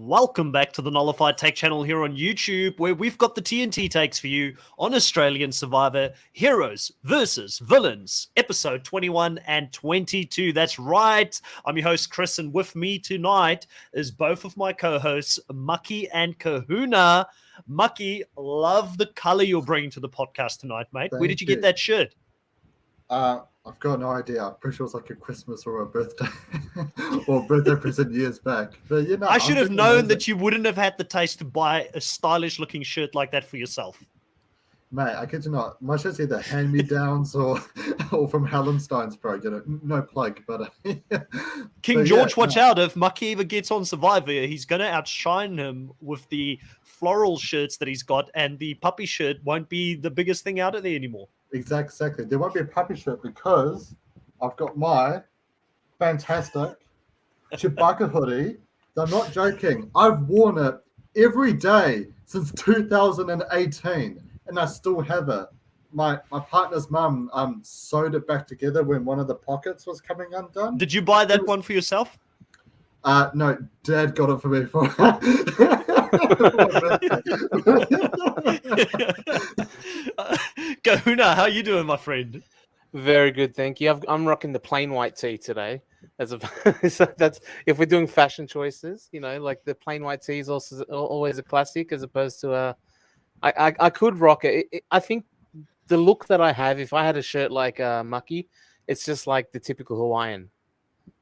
Welcome back to the Nullified Take channel here on YouTube, where we've got the TNT takes for you on Australian Survivor Heroes versus Villains, episode 21 and 22. That's right. I'm your host, Chris, and with me tonight is both of my co-hosts, Mucky and Kahuna. Mucky, love the color you're bringing to the podcast tonight, mate. Where did you get that shirt? I've got no idea. I'm pretty sure it's like a Christmas or a birthday or birthday present years back. But you know, I should have known that you wouldn't have had the taste to buy a stylish looking shirt like that for yourself. Mate, I kid you not. My shirt's either hand-me-downs or from Hallenstein's, bro. You know, no plug, but King George, watch out. If Mucky ever gets on Survivor, he's going to outshine him with the floral shirts that he's got, and the puppy shirt won't be the biggest thing out of there anymore. Exactly. There won't be a puppy shirt because I've got my fantastic Chewbacca hoodie. I'm not joking. I've worn it every day since 2018, and I still have it. My partner's mum sewed it back together when one of the pockets was coming undone. Did you buy that one for yourself? No, Dad got it for me for Kahuna, how you doing, my friend? Very good, thank you. I'm rocking the plain white tee today. So that's if we're doing fashion choices, you know, like the plain white tee is also always a classic, as opposed to I could rock it. I think the look that I have, if I had a shirt like Mucky, it's just like the typical Hawaiian.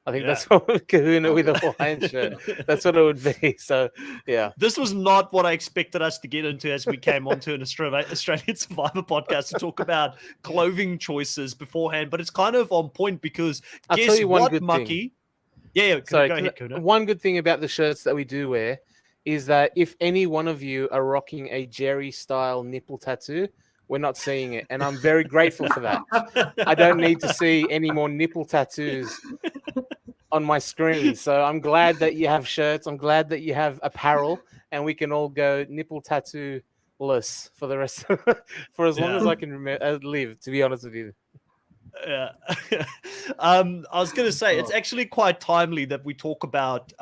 I think that's what Kahuna with a Hawaiian shirt. That's what it would be. So, yeah. This was not what I expected us to get into as we came onto an Australian Survivor podcast to talk about clothing choices beforehand. But it's kind of on point because guess what, Mucky? Yeah, go ahead, Kahuna. One good thing about the shirts that we do wear is that if any one of you are rocking a Jerry-style nipple tattoo, we're not seeing it. And I'm very grateful for that. I don't need to see any more nipple tattoos on my screen. So I'm glad that you have shirts. I'm glad that you have apparel, and we can all go nipple tattoo-less for the rest of, for as long as I can live, to be honest with you. Yeah. I was going to say, it's actually quite timely that we talk about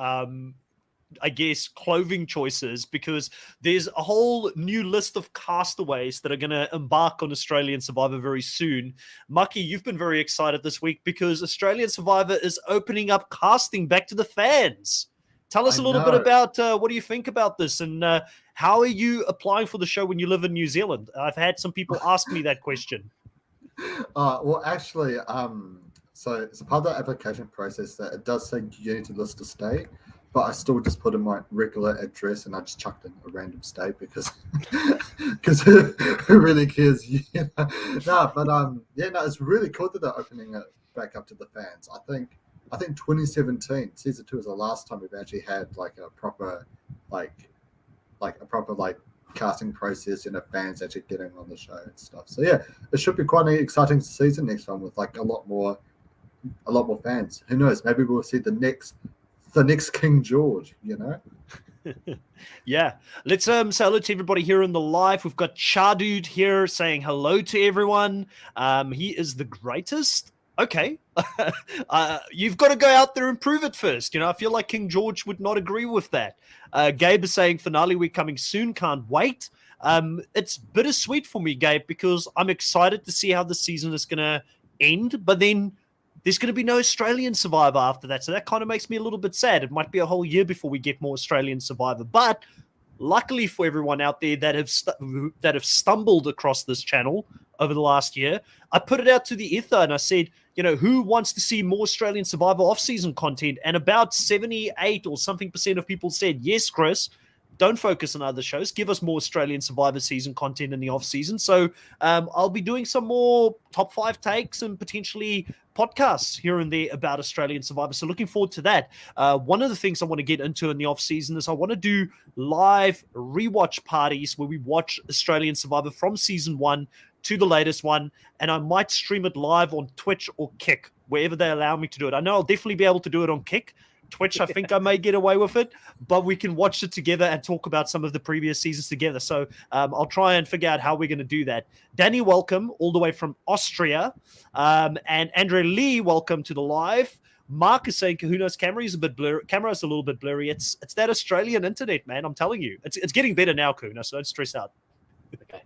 I guess, clothing choices, because there's a whole new list of castaways that are going to embark on Australian Survivor very soon. Mucky, you've been very excited this week because Australian Survivor is opening up casting back to the fans. Tell us a little bit about what do you think about this, and how are you applying for the show when you live in New Zealand? I've had some people ask me that question. Well, actually, so it's a part of the application process that it does say you need to list a state. But I still just put in my regular address, and I just chucked in a random state because who really cares? Yeah. No, but it's really cool that they're opening it back up to the fans. I think 2017 season 2 is the last time we've actually had like a proper casting process, fans actually getting on the show and stuff. So yeah, it should be quite an exciting season next one with like a lot more fans. Who knows? Maybe we'll see the next King George, Yeah. Let's say hello to everybody here in the live. We've got Chadude here saying hello to everyone. He is the greatest. Okay. You've got to go out there and prove it first. I feel like King George would not agree with that. Gabe is saying finale week coming soon. Can't wait. It's bittersweet for me, Gabe, because I'm excited to see how the season is going to end, but then there's going to be no Australian Survivor after that. So that kind of makes me a little bit sad. It might be a whole year before we get more Australian Survivor. But luckily for everyone out there that have stumbled across this channel over the last year, I put it out to the ether and I said, who wants to see more Australian Survivor off-season content? And about 78 or something % of people said, yes, Chris, don't focus on other shows. Give us more Australian Survivor season content in the off-season. So I'll be doing some more top 5 takes and potentially podcasts here and there about Australian Survivor. So looking forward to that. One of the things I want to get into in the off-season is I want to do live rewatch parties where we watch Australian Survivor from season 1 to the latest one, and I might stream it live on Twitch or Kick, wherever they allow me to do it. I know I'll definitely be able to do it on Kick. Twitch, I think I may get away with it, but we can watch it together and talk about some of the previous seasons together. So I'll try and figure out how we're going to do that. Danny, welcome all the way from Austria. And Andre Lee, welcome to the live. Mark is saying Kahuna's camera is a bit blurry. Camera's a little bit blurry. It's that Australian internet, man. I'm telling you, it's getting better now, Kahuna. So don't stress out. Okay.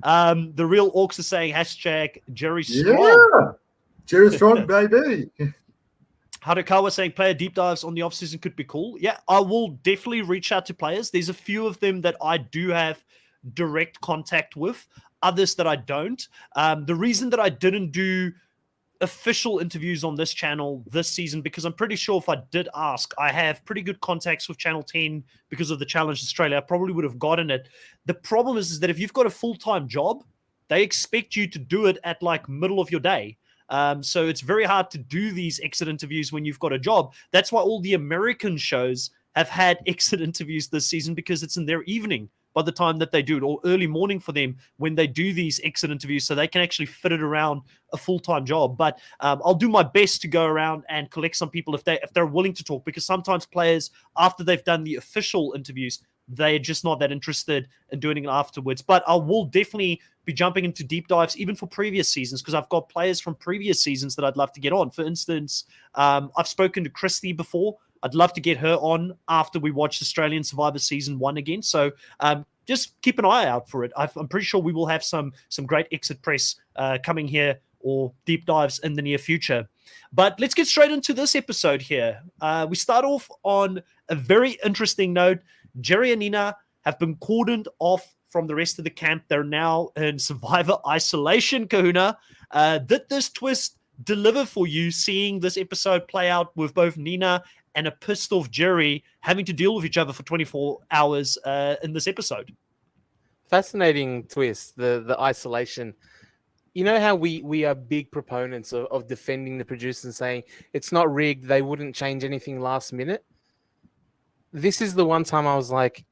The real orcs are saying hashtag Jerry Strong. Yeah, Jerry Strong, baby. Harukawa saying player deep dives on the offseason could be cool. Yeah, I will definitely reach out to players. There's a few of them that I do have direct contact with, others that I don't. The reason that I didn't do official interviews on this channel this season, because I'm pretty sure if I did ask, I have pretty good contacts with Channel 10 because of the Challenge Australia. I probably would have gotten it. The problem is that if you've got a full-time job, they expect you to do it at like middle of your day. So it's very hard to do these exit interviews when you've got a job. That's why all the American shows have had exit interviews this season, because it's in their evening by the time that they do it, or early morning for them when they do these exit interviews, so they can actually fit it around a full-time job. But I'll do my best to go around and collect some people if they're willing to talk, because sometimes players, after they've done the official interviews, they're just not that interested in doing it afterwards. But I will definitely be jumping into deep dives even for previous seasons, because I've got players from previous seasons that I'd love to get on. For instance, I've spoken to Christy before. I'd love to get her on after we watch Australian Survivor Season 1 again. So just keep an eye out for it. I'm pretty sure we will have some great exit press coming here, or deep dives in the near future. But let's get straight into this episode here. We start off on a very interesting note. Jerry and Nina have been cordoned off from the rest of the camp. They're now in Survivor isolation, Kahuna. Did this twist deliver for you, seeing this episode play out with both Nina and a pissed off Jerry having to deal with each other for 24 hours in this episode? Fascinating twist, the isolation. You know how we are big proponents of defending the producers and saying it's not rigged, they wouldn't change anything last minute. This is the one time I was like,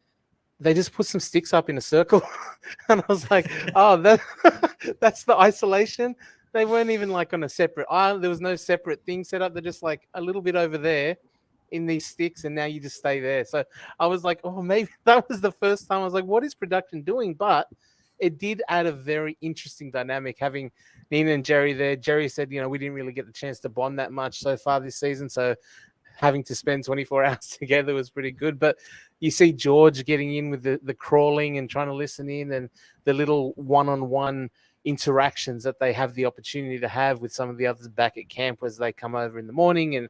they just put some sticks up in a circle. And I was like, oh, that's the isolation. They weren't even like on a separate island. There was no separate thing set up. They're just like a little bit over there in these sticks, and now you just stay there. So I was like, oh, maybe that was the first time I was like, what is production doing? But it did add a very interesting dynamic having Nina and Jerry there. Jerry said, we didn't really get the chance to bond that much so far this season. So having to spend 24 hours together was pretty good. But you see George getting in with the crawling and trying to listen in, and the little one-on-one interactions that they have the opportunity to have with some of the others back at camp as they come over in the morning and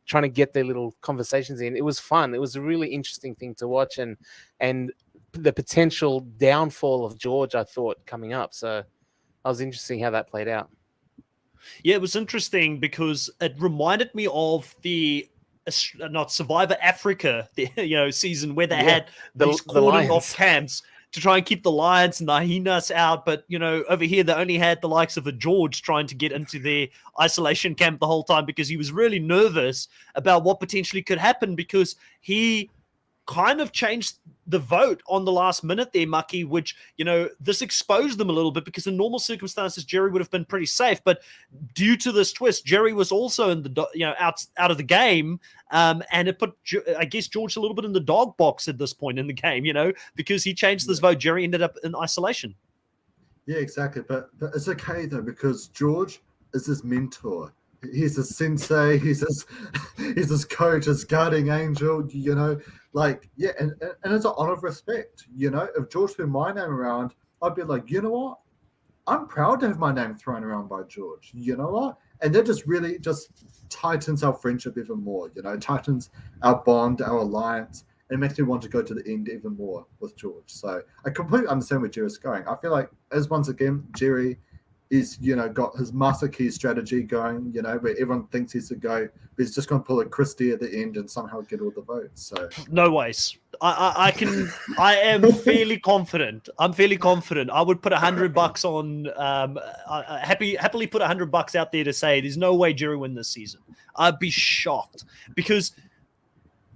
trying to get their little conversations in. It was fun. It was a really interesting thing to watch, and the potential downfall of George, I thought, coming up. So I was interested how that played out. Yeah, it was interesting because it reminded me of the not Survivor Africa, season where they had these cordoned off camps to try and keep the lions and the hyenas out. But, over here, they only had the likes of a George trying to get into their isolation camp the whole time, because he was really nervous about what potentially could happen, because he kind of changed the vote on the last minute there, Mucky, which, this exposed them a little bit, because in normal circumstances, Jerry would have been pretty safe. But due to this twist, Jerry was also in the, out of the game. And it put, I guess, George a little bit in the dog box at this point in the game, because he changed this vote. Jerry ended up in isolation. Yeah, exactly. But it's okay, though, because George is his mentor. He's a sensei. He's his coach, his guardian angel, and it's an honor of respect. If George threw my name around, I'd be like, you know what? I'm proud to have my name thrown around by George. You know what? And that just really just tightens our friendship even more. Tightens our bond, our alliance, and makes me want to go to the end even more with George. So I completely understand where Jerry's going. I feel like, as once again, Jerry is, got his master key strategy going, where everyone thinks he's the go, but he's just going to pull a Christie at the end and somehow get all the votes. So no ways. I am fairly confident. I'm fairly confident. I would put $100 on, happily put $100 out there to say there's no way Jerry win this season. I'd be shocked, because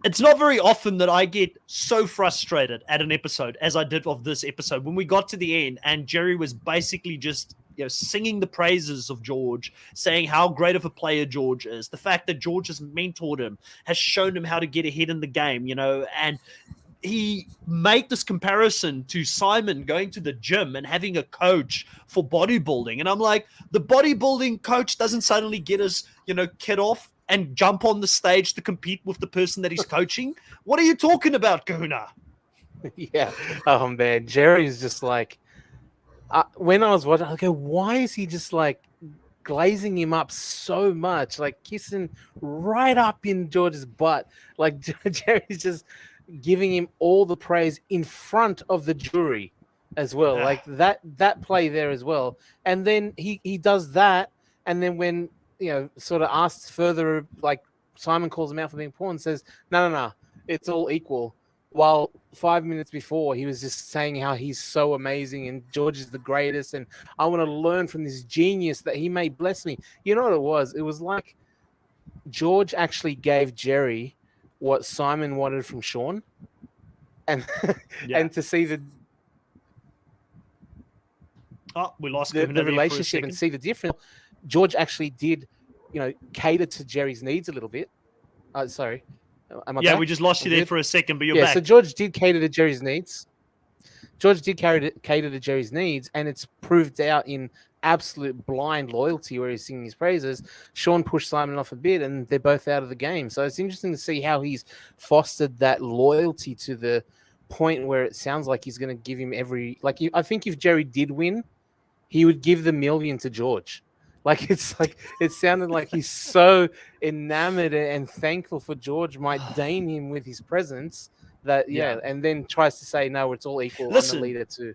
it's not very often that I get so frustrated at an episode as I did of this episode. When we got to the end and Jerry was basically just singing the praises of George, saying how great of a player George is, the fact that George has mentored him, has shown him how to get ahead in the game, and he made this comparison to Simon going to the gym and having a coach for bodybuilding. And I'm like, the bodybuilding coach doesn't suddenly get his, kid off and jump on the stage to compete with the person that he's coaching? What are you talking about, Kahuna? Yeah. Oh man, Jerry's just like when I was watching, I go, why is he just like glazing him up so much, like kissing right up in George's butt? Like Jerry's just giving him all the praise in front of the jury as well. Like that play there as well. And then he does that, and then when sort of asks further, like Simon calls him out for being poor and says, no, it's all equal. While 5 minutes before he was just saying how he's so amazing and George is the greatest and I want to learn from this genius that he may bless me. You know what it was? It was like George actually gave Jerry what Simon wanted from Sean, and and to see we lost the relationship and see the difference. George actually did, cater to Jerry's needs a little bit. Sorry. Yeah, we just lost you there for a second, but you're back. So George did cater to Jerry's needs. Cater to Jerry's needs, and it's proved out in absolute blind loyalty where he's singing his praises. Sean pushed Simon off a bit, and they're both out of the game. So it's interesting to see how he's fostered that loyalty to the point where it sounds like he's going to give him I think if Jerry did win, he would give the $1 million to George. It sounded like he's so enamored and thankful for George might deign him with his presence that and then tries to say no, it's all equal. Listen, I'm the leader too.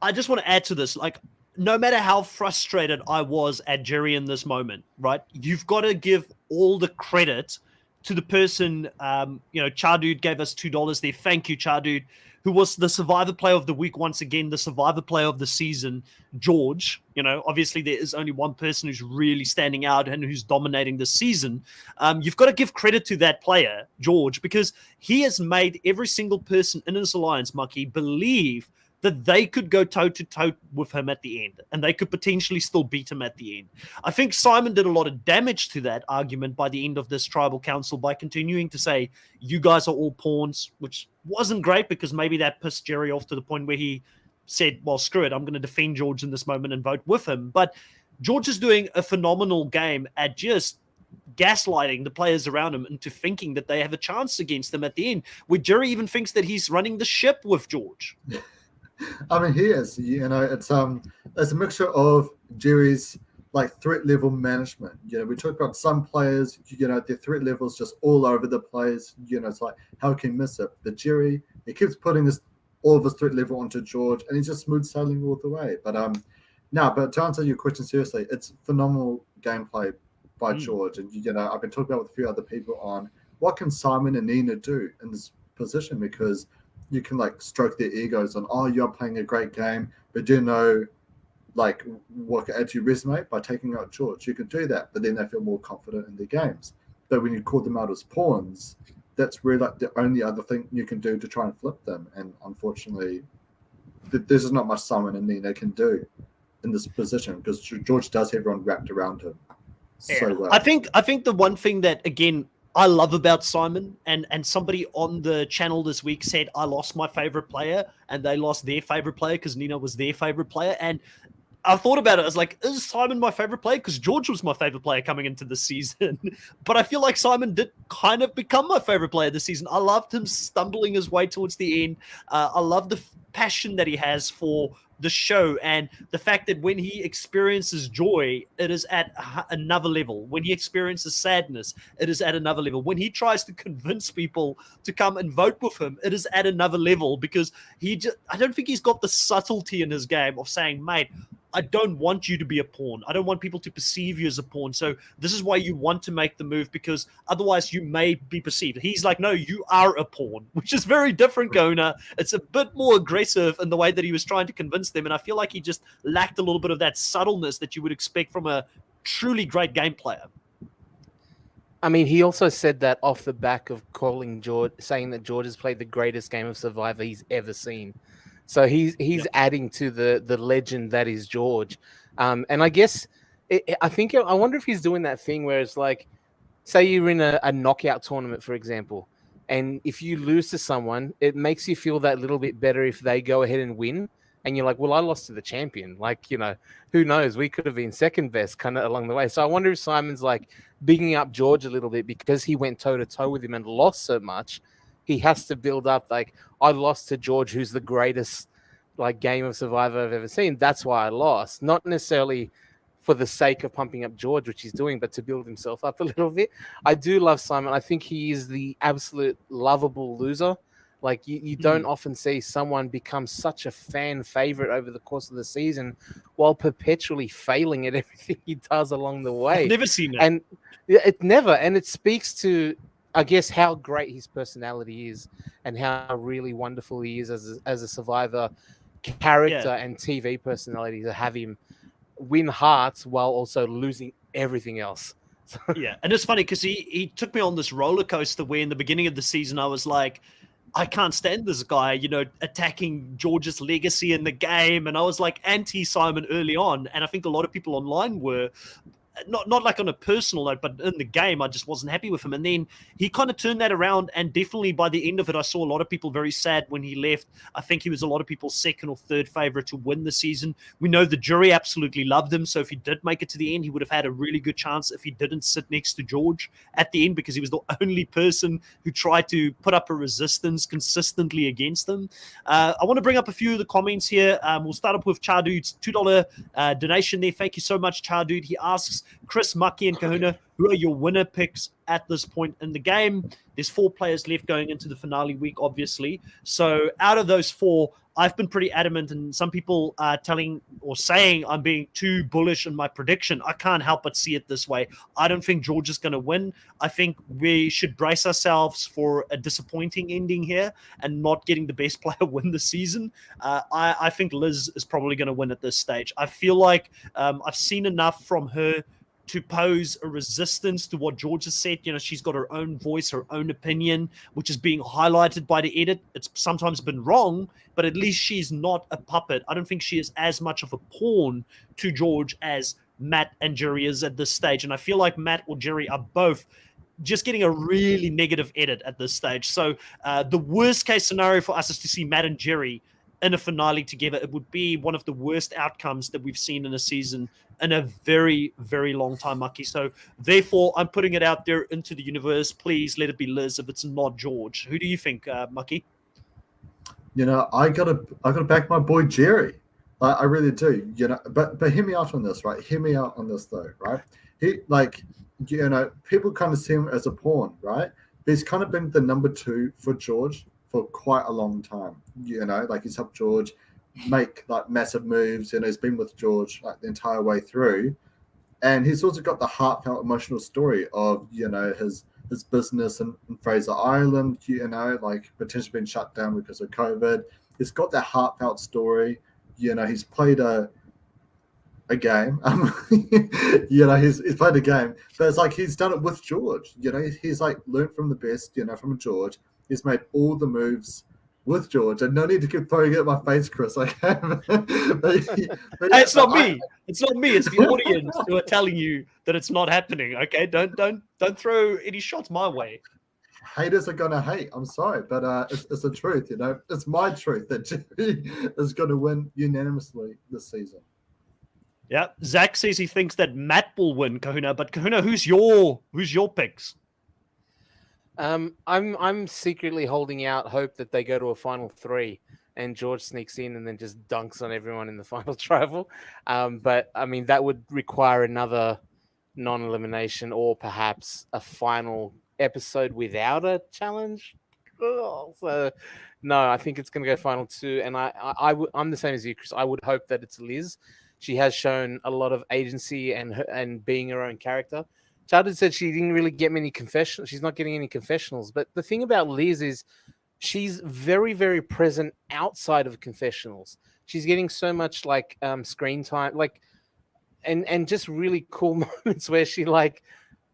I just want to add to this, like, no matter how frustrated I was at Jerry in this moment, right? You've got to give all the credit to the person. Chardude gave us $2 there. Thank you, Chardude, who was the Survivor Player of the Week once again, the Survivor Player of the Season, George. Obviously there is only one person who's really standing out and who's dominating the season. You've got to give credit to that player, George, because he has made every single person in his alliance, Mucky, believe that they could go toe-to-toe with him at the end, and they could potentially still beat him at the end. I think Simon did a lot of damage to that argument by the end of this tribal council by continuing to say, you guys are all pawns, which wasn't great because maybe that pissed Jerry off to the point where he said, well, screw it, I'm going to defend George in this moment and vote with him. But George is doing a phenomenal game at just gaslighting the players around him into thinking that they have a chance against them at the end, where Jerry even thinks that he's running the ship with George. I mean, he is. It's a mixture of Jerry's threat level management. We talk about some players. Their threat level is just all over the place. It's like, how can you miss it? But Jerry, he keeps putting all of his threat level onto George, and he's just smooth sailing all the way. But but to answer your question seriously, it's phenomenal gameplay by George. And I've been talking about with a few other people on what can Simon and Nina do in this position, because you can stroke their egos on, oh, you're playing a great game, but do you know what can add to your resume by taking out George? You can do that, but then they feel more confident in their games. But when you call them out as pawns, that's really the only other thing you can do to try and flip them. And unfortunately, there's just not much Simon and Nina can do in this position, because George does have everyone wrapped around him so well. I think the one thing that, again, I love about Simon, and somebody on the channel this week said, I lost my favorite player and they lost their favorite player because Nina was their favorite player. And I thought about it. I was like, is Simon my favorite player? Because George was my favorite player coming into the season. But I feel like Simon did kind of become my favorite player this season. I loved him stumbling his way towards the end. I love the passion that he has for the show, and the fact that when he experiences joy, it is at another level. When he experiences sadness, it is at another level. When he tries to convince people to come and vote with him, it is at another level, because I don't think he's got the subtlety in his game of saying, mate, I don't want you to be a pawn. I don't want people to perceive you as a pawn. So this is why you want to make the move, because otherwise you may be perceived. He's like, no, you are a pawn, which is very different, Gona. It's a bit more aggressive in the way that he was trying to convince them. And I feel like he just lacked a little bit of that subtleness that you would expect from a truly great game player. I mean, he also said that off the back of calling George, saying that George has played the greatest game of Survivor he's ever seen. So he's adding to the legend that is George. And I guess, I wonder if he's doing that thing where it's like, say you're in a knockout tournament, for example, and if you lose to someone, it makes you feel that little bit better if they go ahead and win. and you're like, well, I lost to the champion. Like, who knows? We could have been second best kind of along the way. So I wonder if Simon's like bigging up George a little bit because he went toe to toe with him and lost so much. He has to build up like, I lost to George, who's the greatest like game of Survivor I've ever seen. That's why I lost, not necessarily for the sake of pumping up George, which he's doing, but to build himself up a little bit. I do love Simon. I think he is the absolute lovable loser. Like you don't often see someone become such a fan favorite over the course of the season while perpetually failing at everything he does along the way. I've never seen it. And it speaks to, I guess, how great his personality is and how really wonderful he is as a Survivor character and TV personality, to have him win hearts while also losing everything else. Yeah, and it's funny because he took me on this roller coaster where in the beginning of the season I was like, I can't stand this guy, attacking George's legacy in the game, and I was like anti-Simon early on, and I think a lot of people online were. Not like on a personal note, but in the game, I just wasn't happy with him. And then he kind of turned that around. And definitely by the end of it, I saw a lot of people very sad when he left. I think he was a lot of people's second or third favorite to win the season. We know the jury absolutely loved him. So if he did make it to the end, he would have had a really good chance if he didn't sit next to George at the end, because he was the only person who tried to put up a resistance consistently against him. I want to bring up a few of the comments here. We'll start up with Chardude's $2 donation there. Thank you so much, Chardude. He asks, Chris, Maki, and Kahuna, who are your winner picks at this point in the game? There's 4 players left going into the finale week, obviously. So out of those 4, I've been pretty adamant, and some people are telling or saying I'm being too bullish in my prediction. I can't help but see it this way. I don't think George is going to win. I think we should brace ourselves for a disappointing ending here and not getting the best player win the season. I think Liz is probably going to win at this stage. I feel like I've seen enough from her to pose a resistance to what George has said. She's got her own voice, her own opinion, which is being highlighted by the edit. It's sometimes been wrong, but at least she's not a puppet. I don't think she is as much of a pawn to George as Matt and Jerry is at this stage. And I feel like Matt or Jerry are both just getting a really negative edit at this stage. So the worst case scenario for us is to see Matt and Jerry in a finale together. It would be one of the worst outcomes that we've seen in a season in a very, very long time, Maki. So therefore, I'm putting it out there into the universe. Please let it be Liz if it's not George. Who do you think, Maki? I gotta back my boy Jerry. I really do. But hear me out on this, right? Hear me out on this though, right? People kind of see him as a pawn, right? But he's kind of been the number 2 for George for quite a long time. He's helped George make like massive moves. He's been with George like the entire way through, and he's also got the heartfelt, emotional story of his business in Fraser Island. Potentially been shut down because of COVID. He's got that heartfelt story. He's played a game. He's played a game, but it's like he's done it with George. He's like learned from the best. From George. He's made all the moves with George, and no need to keep throwing it at my face, Chris. It's not me. It's not me. It's the audience who are telling you that it's not happening. Okay, don't throw any shots my way. Haters are gonna hate. I'm sorry, but it's the truth. It's my truth that Jerry is going to win unanimously this season. Yeah, Zach says he thinks that Matt will win, Kahuna. But Kahuna, who's your picks? I'm secretly holding out hope that they go to a final 3 and George sneaks in and then just dunks on everyone in the final travel. But I mean, that would require another non-elimination or perhaps a final episode without a challenge. So no, I think it's going to go final 2. And I'm the same as you, Chris. I would hope that it's Liz. She has shown a lot of agency and being her own character. Childhood said she didn't really get many confessionals. She's not getting any confessionals. But the thing about Liz is she's very, very present outside of confessionals. She's getting so much like screen time, and just really cool moments where she like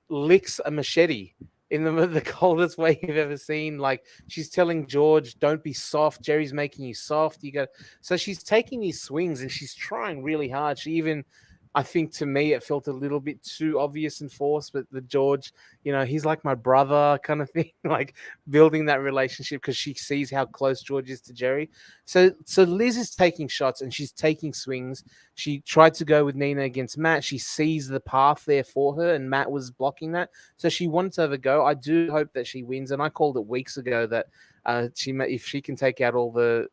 licks a machete in the coldest way you've ever seen. Like she's telling George, "Don't be soft. Jerry's making you soft." So she's taking these swings and she's trying really hard. She even I think to me it felt a little bit too obvious and forced. But the George, he's like my brother kind of thing, like building that relationship because she sees how close George is to Jerry. So Liz is taking shots and she's taking swings. She tried to go with Nina against Matt. She sees the path there for her, and Matt was blocking that. So she wanted to have a go. I do hope that she wins, and I called it weeks ago that if she can take out all the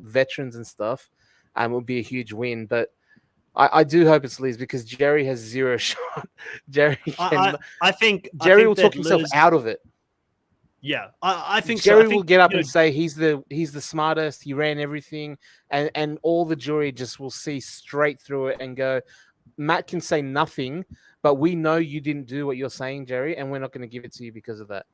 veterans and stuff, it would be a huge win. But I do hope it's Liz because Jerry has zero shot. Jerry can. I think Jerry will talk that himself Liz, out of it. Yeah, I think Jerry so. will get up and say he's the smartest. He ran everything, and all the jury just will see straight through it and go, Matt can say nothing, but we know you didn't do what you're saying, Jerry, and we're not going to give it to you because of that.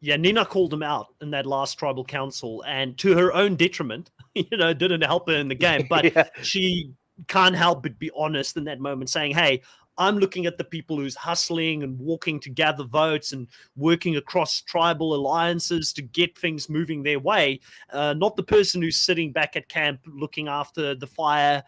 Yeah, Nina called him out in that last tribal council, and to her own detriment, didn't help her in the game. But Yeah. she can't help but be honest in that moment, saying, hey, I'm looking at the people who's hustling and walking to gather votes and working across tribal alliances to get things moving their way, not the person who's sitting back at camp looking after the fire,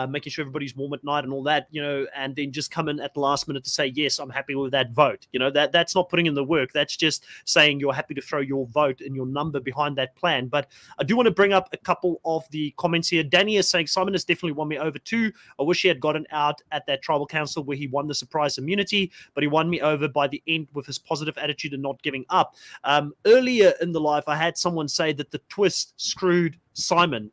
making sure everybody's warm at night and all that, and then just come in at the last minute to say, yes, I'm happy with that vote. That's not putting in the work. That's just saying you're happy to throw your vote and your number behind that plan. But I do want to bring up a couple of the comments here. Danny is saying, Simon has definitely won me over too. I wish he had gotten out at that tribal council where he won the surprise immunity, but he won me over by the end with his positive attitude and not giving up. Earlier in the live, I had someone say that the twist screwed Simon.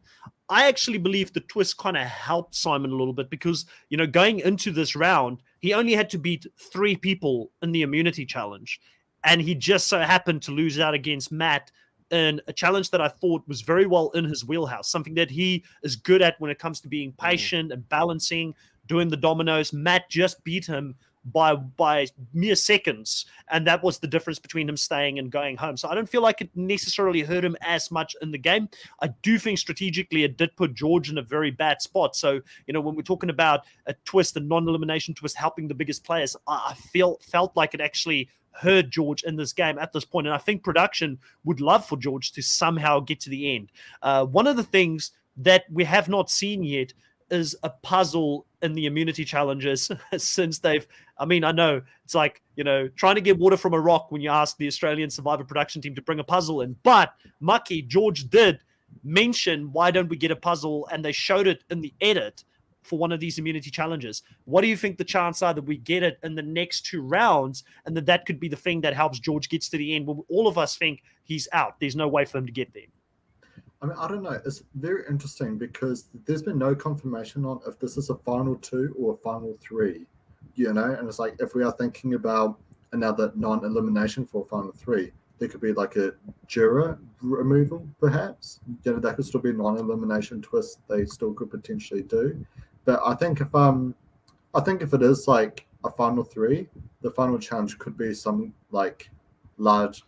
I actually believe the twist kind of helped Simon a little bit because, going into this round, he only had to beat 3 people in the immunity challenge. And he just so happened to lose out against Matt in a challenge that I thought was very well in his wheelhouse, something that he is good at when it comes to being patient and balancing, doing the dominoes. Matt just beat him by mere seconds, and that was the difference between him staying and going home. So I don't feel like it necessarily hurt him as much in the game. I do think strategically it did put George in a very bad spot. So, when we're talking about a twist, a non-elimination twist helping the biggest players, I felt like it actually hurt George in this game at this point. And I think production would love for George to somehow get to the end. One of the things that we have not seen yet is a puzzle in the immunity challenges since I know it's like, trying to get water from a rock when you ask the Australian Survivor production team to bring a puzzle in. But Mucky, George did mention, why don't we get a puzzle? And they showed it in the edit for one of these immunity challenges. What do you think the chances are that we get it in the next 2 rounds, and that could be the thing that helps George gets to the end when all of us think he's out? There's no way for him to get there. I don't know. It's very interesting because there's been no confirmation on if this is a final 2 or a final 3, and it's like, if we are thinking about another non-elimination for a final 3, there could be like a juror removal, perhaps. That could still be a non-elimination twist they still could potentially do. But I think if it is like a final 3, the final challenge could be some like large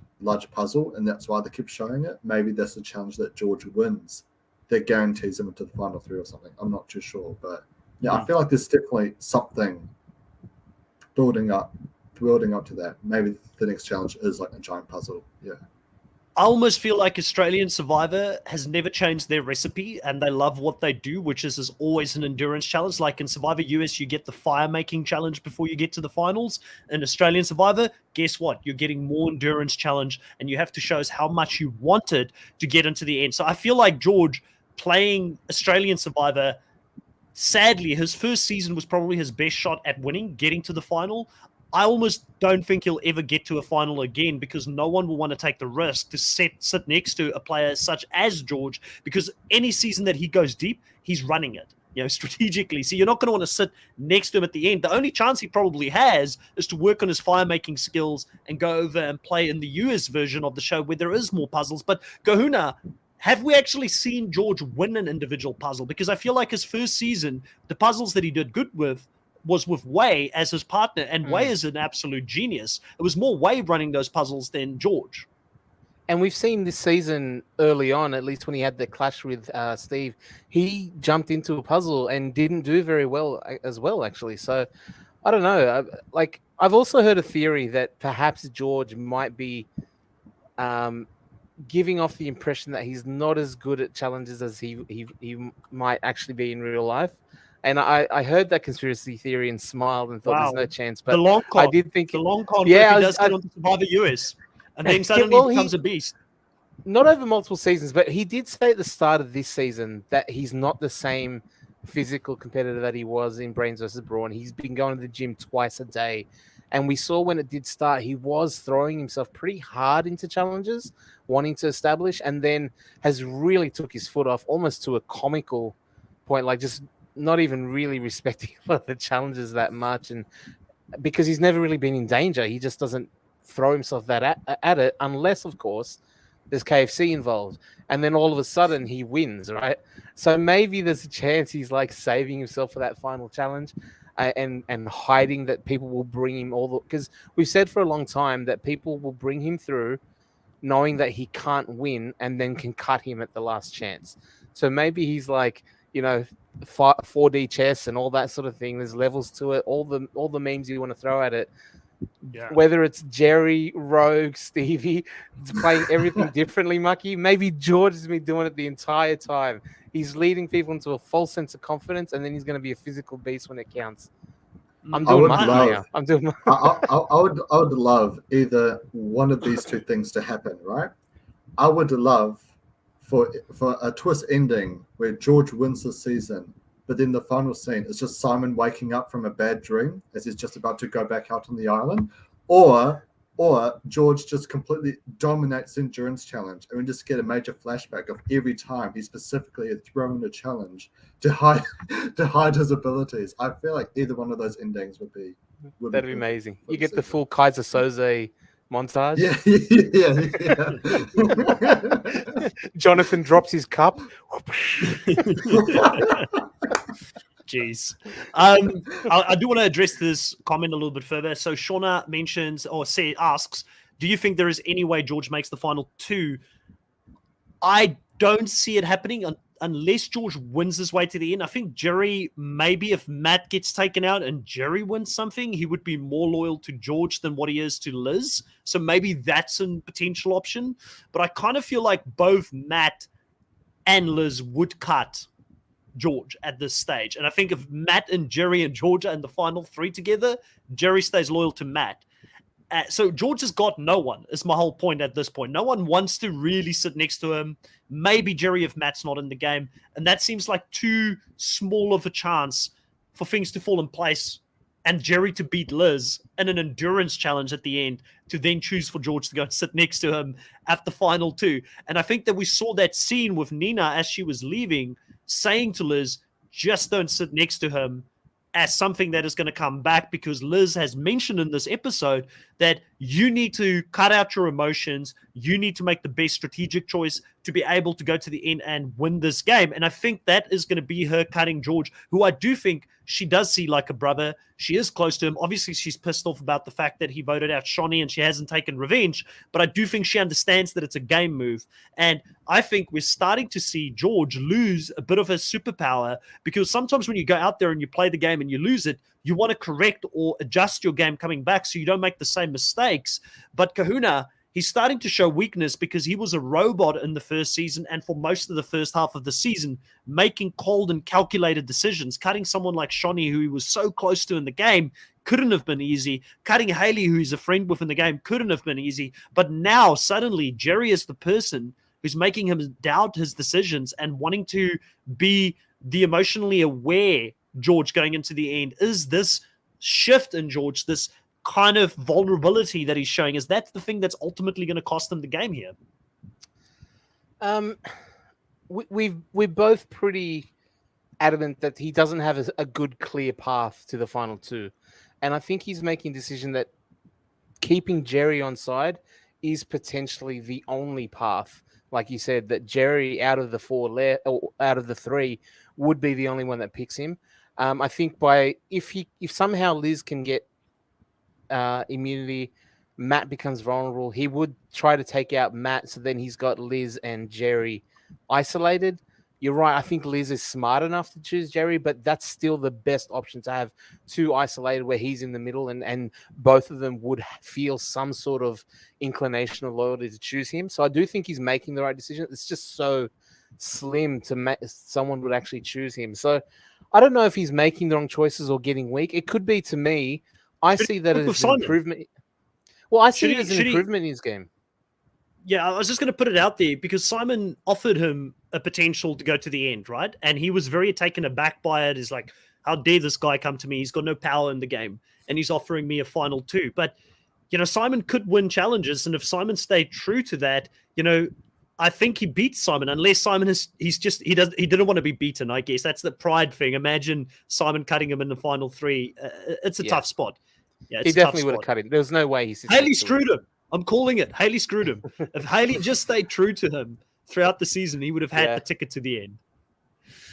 puzzle, and that's why they keep showing it. Maybe that's the challenge that George wins that guarantees him into the final 3 or something. I'm not too sure, but yeah, I feel like there's definitely something building up to that. Maybe the next challenge is like a giant puzzle. Yeah. I almost feel like Australian Survivor has never changed their recipe, and they love what they do, which is always an endurance challenge. Like in Survivor US, you get the fire making challenge before you get to the finals. In Australian Survivor, guess what? You're getting more endurance challenge, and you have to show us how much you wanted to get into the end. So I feel like George playing Australian Survivor, sadly, his first season was probably his best shot at winning, getting to the final. I almost don't think he'll ever get to a final again because no one will want to take the risk to sit next to a player such as George, because any season that he goes deep, he's running it, strategically. So you're not going to want to sit next to him at the end. The only chance he probably has is to work on his fire-making skills and go over and play in the US version of the show where there is more puzzles. But Kahuna, have we actually seen George win an individual puzzle? Because I feel like his first season, the puzzles that he did good with was with Wei as his partner, and Wei is an absolute genius. It was more Wei running those puzzles than George. And we've seen this season early on, at least when he had the clash with Steve, he jumped into a puzzle and didn't do very well as well, actually. So I don't know. I've also heard a theory that perhaps George might be giving off the impression that he's not as good at challenges as he might actually be in real life. And I heard that conspiracy theory and smiled and thought there's no Wow. chance. The But long con. I did think, The long con. yeah, Yeah, I if he was- does get onto Survivor US, and then Yeah, suddenly well, he becomes he- a beast. not over multiple seasons, but he did say at the start of this season that he's not the same physical competitor that he was in Brains versus Brawn. He's been going to the gym twice a day. And we saw when it did start, he was throwing himself pretty hard into challenges, wanting to establish, and then has really took his foot off almost to a comical point, like just not even really respecting the challenges that much. And because he's never really been in danger, he just doesn't throw himself that at it, unless, of course, there's KFC involved. And then all of a sudden he wins, right? So maybe there's a chance he's like saving himself for that final challenge. And hiding that people will bring him all the, because we've said for a long time that people will bring him through knowing that he can't win and then can cut him at the last chance. So maybe he's like, 4D chess and all that sort of thing. There's levels to it. All the memes you want to throw at it. Yeah. Whether it's Jerry, Rogue, Stevie, playing everything differently, Mucky. Maybe George has been doing it the entire time. He's leading people into a false sense of confidence, and then he's going to be a physical beast when it counts. I'm doing would Mucky love- now. I'm doing. I would love either one of these two things to happen, right? I would love for a twist ending where George wins the season, but then the final scene is just Simon waking up from a bad dream as he's just about to go back out on the island, or George just completely dominates the endurance challenge, and we just get a major flashback of every time he specifically had thrown a challenge to hide his abilities. I feel like either one of those endings would be That'd be amazing. You get the full Kaiser Soze montage. Yeah. Jonathan drops his cup. Jeez. I do want to address this comment a little bit further. So Shauna mentions or asks, do you think there is any way George makes the final two? I don't see it happening unless George wins his way to the end. I think Jerry, maybe if Matt gets taken out and Jerry wins something, he would be more loyal to George than what he is to Liz. So maybe that's a potential option. But I kind of feel like both Matt and Liz would cut George at this stage. And I think if Matt and Jerry and George are in the final three together, Jerry stays loyal to Matt. So George has got no one, is my whole point at this point. No one wants to really sit next to him. Maybe Jerry if Matt's not in the game. And that seems like too small of a chance for things to fall in place and Jerry to beat Liz in an endurance challenge at the end to then choose for George to go and sit next to him at the final two. And I think that we saw that scene with Nina as she was leaving, saying to Liz, just don't sit next to him, as something that is going to come back, because Liz has mentioned in this episode that you need to cut out your emotions. You need to make the best strategic choice to be able to go to the end and win this game. And I think that is going to be her cutting George, who I do think she does see like a brother. She is close to him. Obviously, she's pissed off about the fact that he voted out Shawnee and she hasn't taken revenge. But I do think she understands that it's a game move. And I think we're starting to see George lose a bit of his superpower, because sometimes when you go out there and you play the game and you lose it, you want to correct or adjust your game coming back so you don't make the same mistakes. But Kahuna, he's starting to show weakness because he was a robot in the first season and for most of the first half of the season, making cold and calculated decisions. Cutting someone like Shawnee, who he was so close to in the game, couldn't have been easy. Cutting Haley, who he's a friend with in the game, couldn't have been easy. But now, suddenly, Jerry is the person who's making him doubt his decisions and wanting to be the emotionally aware George going into the end. Is this shift in George, this kind of vulnerability that he's showing, is that the thing that's ultimately going to cost him the game here? We're both pretty adamant that he doesn't have a good, clear path to the final two. And I think he's making a decision that keeping Jerry on side is potentially the only path. Like you said, that Jerry out of the three would be the only one that picks him. I think if somehow Liz can get immunity, Matt becomes vulnerable, he would try to take out Matt, so then he's got Liz and Jerry isolated. You're right. I think Liz is smart enough to choose Jerry, but that's still the best option, to have two isolated where he's in the middle, and both of them would feel some sort of inclination or loyalty to choose him. So I do think he's making the right decision. It's just so slim to someone would actually choose him. So I don't know if he's making the wrong choices or getting weak. It could be to me. I Should see he that work with as an Simon? improvement. Well, I see Should it he- as an should he- improvement in his game. Yeah, I was just going to put it out there because Simon offered him a potential to go to the end, right? And he was very taken aback by it. He's like, how dare this guy come to me? He's got no power in the game. And he's offering me a final two. But, Simon could win challenges. And if Simon stayed true to that, I think he beats Simon unless Simon he didn't want to be beaten, I guess. That's the pride thing. Imagine Simon cutting him in the final three. It's a tough spot. Yeah, he definitely would have cut him. There was no way he sits Haley next to him. screwed him. I'm calling it. Haley screwed him. If Haley just stayed true to him throughout the season, he would have had the ticket to the end.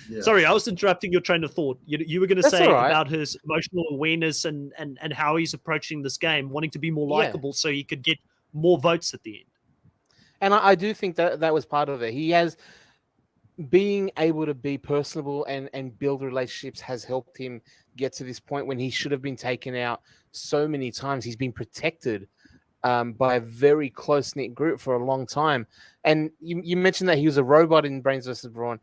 Yeah. Sorry, I was interrupting your train of thought. You were going to say about his emotional awareness and how he's approaching this game, wanting to be more likable so he could get more votes at the end. And I do think that was part of it. He has being able to be personable and build relationships has helped him get to this point when he should have been taken out so many times. He's been protected by a very close-knit group for a long time. And you mentioned that he was a robot in Brains vs. Brawn.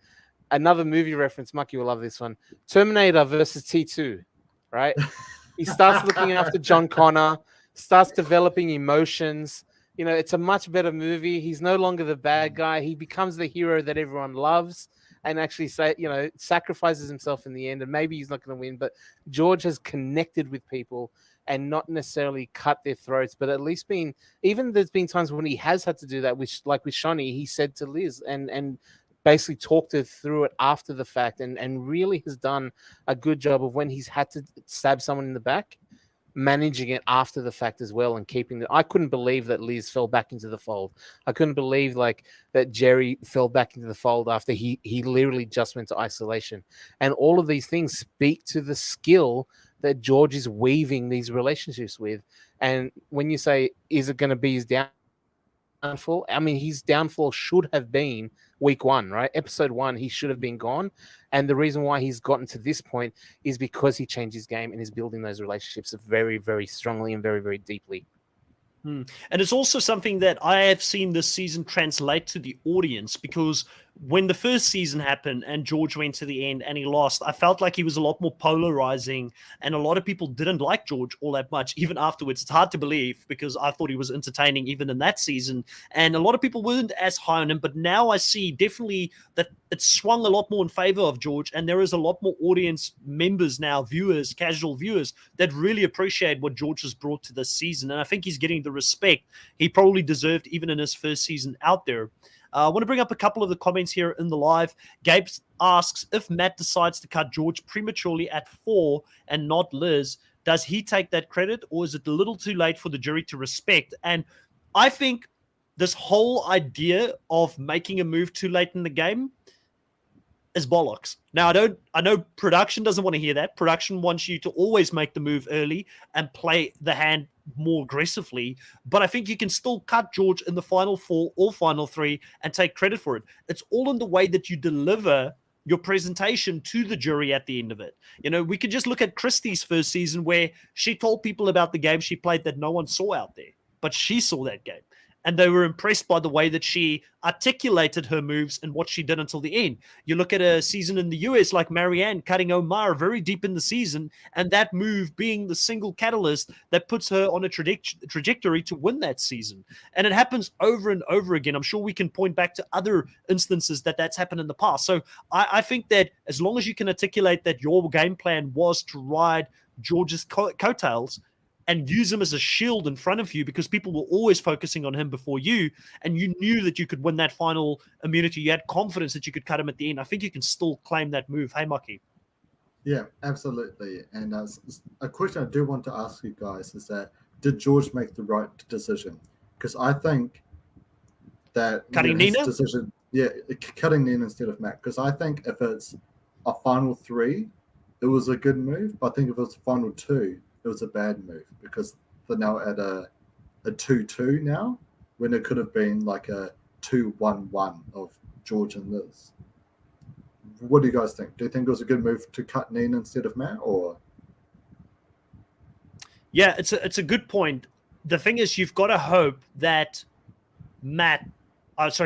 Another movie reference, Mucky will love this one. Terminator versus T2, right? He starts looking after John Connor, starts developing emotions. It's a much better movie. He's no longer the bad guy. He becomes the hero that everyone loves and actually sacrifices himself in the end. And maybe he's not going to win, but George has connected with people and not necessarily cut their throats, but at least there's been times when he has had to do that, which like with Shawnee, he said to Liz and basically talked her through it after the fact and really has done a good job of when he's had to stab someone in the back, managing it after the fact as well and keeping it. I couldn't believe that Liz fell back into the fold. I couldn't believe that Jerry fell back into the fold after he literally just went to isolation. And all of these things speak to the skill that George is weaving these relationships with. And when you say, is it going to be his downfall? I mean, his downfall should have been week 1, right? Episode 1, he should have been gone. And the reason why he's gotten to this point is because he changed his game and is building those relationships very, very strongly and very, very deeply. And it's also something that I have seen this season translate to the audience, because when the first season happened and George went to the end and he lost, I felt like he was a lot more polarizing and a lot of people didn't like George all that much, even afterwards. It's hard to believe because I thought he was entertaining even in that season. And a lot of people weren't as high on him, but now I see definitely that it swung a lot more in favor of George, and there is a lot more audience members now, viewers, casual viewers, that really appreciate what George has brought to this season. And I think he's getting the respect he probably deserved even in his first season out there. I want to bring up a couple of the comments here in the live. Gabe asks, if Matt decides to cut George prematurely at 4 and not Liz, does he take that credit, or is it a little too late for the jury to respect? And I think this whole idea of making a move too late in the game is bollocks. Now, I know production doesn't want to hear that. Production wants you to always make the move early and play the hand more aggressively, but I think you can still cut George in the final 4 or final 3 and take credit for it. It's all in the way that you deliver your presentation to the jury at the end of it. We could just look at Christie's first season where she told people about the game she played that no one saw out there, but she saw that game. And they were impressed by the way that she articulated her moves and what she did until the end. You look at a season in the US like Marianne cutting Omar very deep in the season, and that move being the single catalyst that puts her on a trajectory to win that season. And it happens over and over again. I'm sure we can point back to other instances that's happened in the past. So I think that as long as you can articulate that your game plan was to ride George's coattails, and use him as a shield in front of you, because people were always focusing on him before you, and you knew that you could win that final immunity. You had confidence that you could cut him at the end. I think you can still claim that move. Hey, Mucky. Yeah, absolutely. And a question I do want to ask you guys is that, did George make the right decision? Because I think that cutting Nina? Decision, cutting Nina instead of Matt. Because I think if it's a final 3, it was a good move. But I think if it was a final 2, it was a bad move, because they're now at a 2-2 now, when it could have been like a 2-1-1 of George and Liz. What do you guys think? Do you think it was a good move to cut Nina instead of Matt, or? Yeah, it's a good point. The thing is, you've got to hope that Matt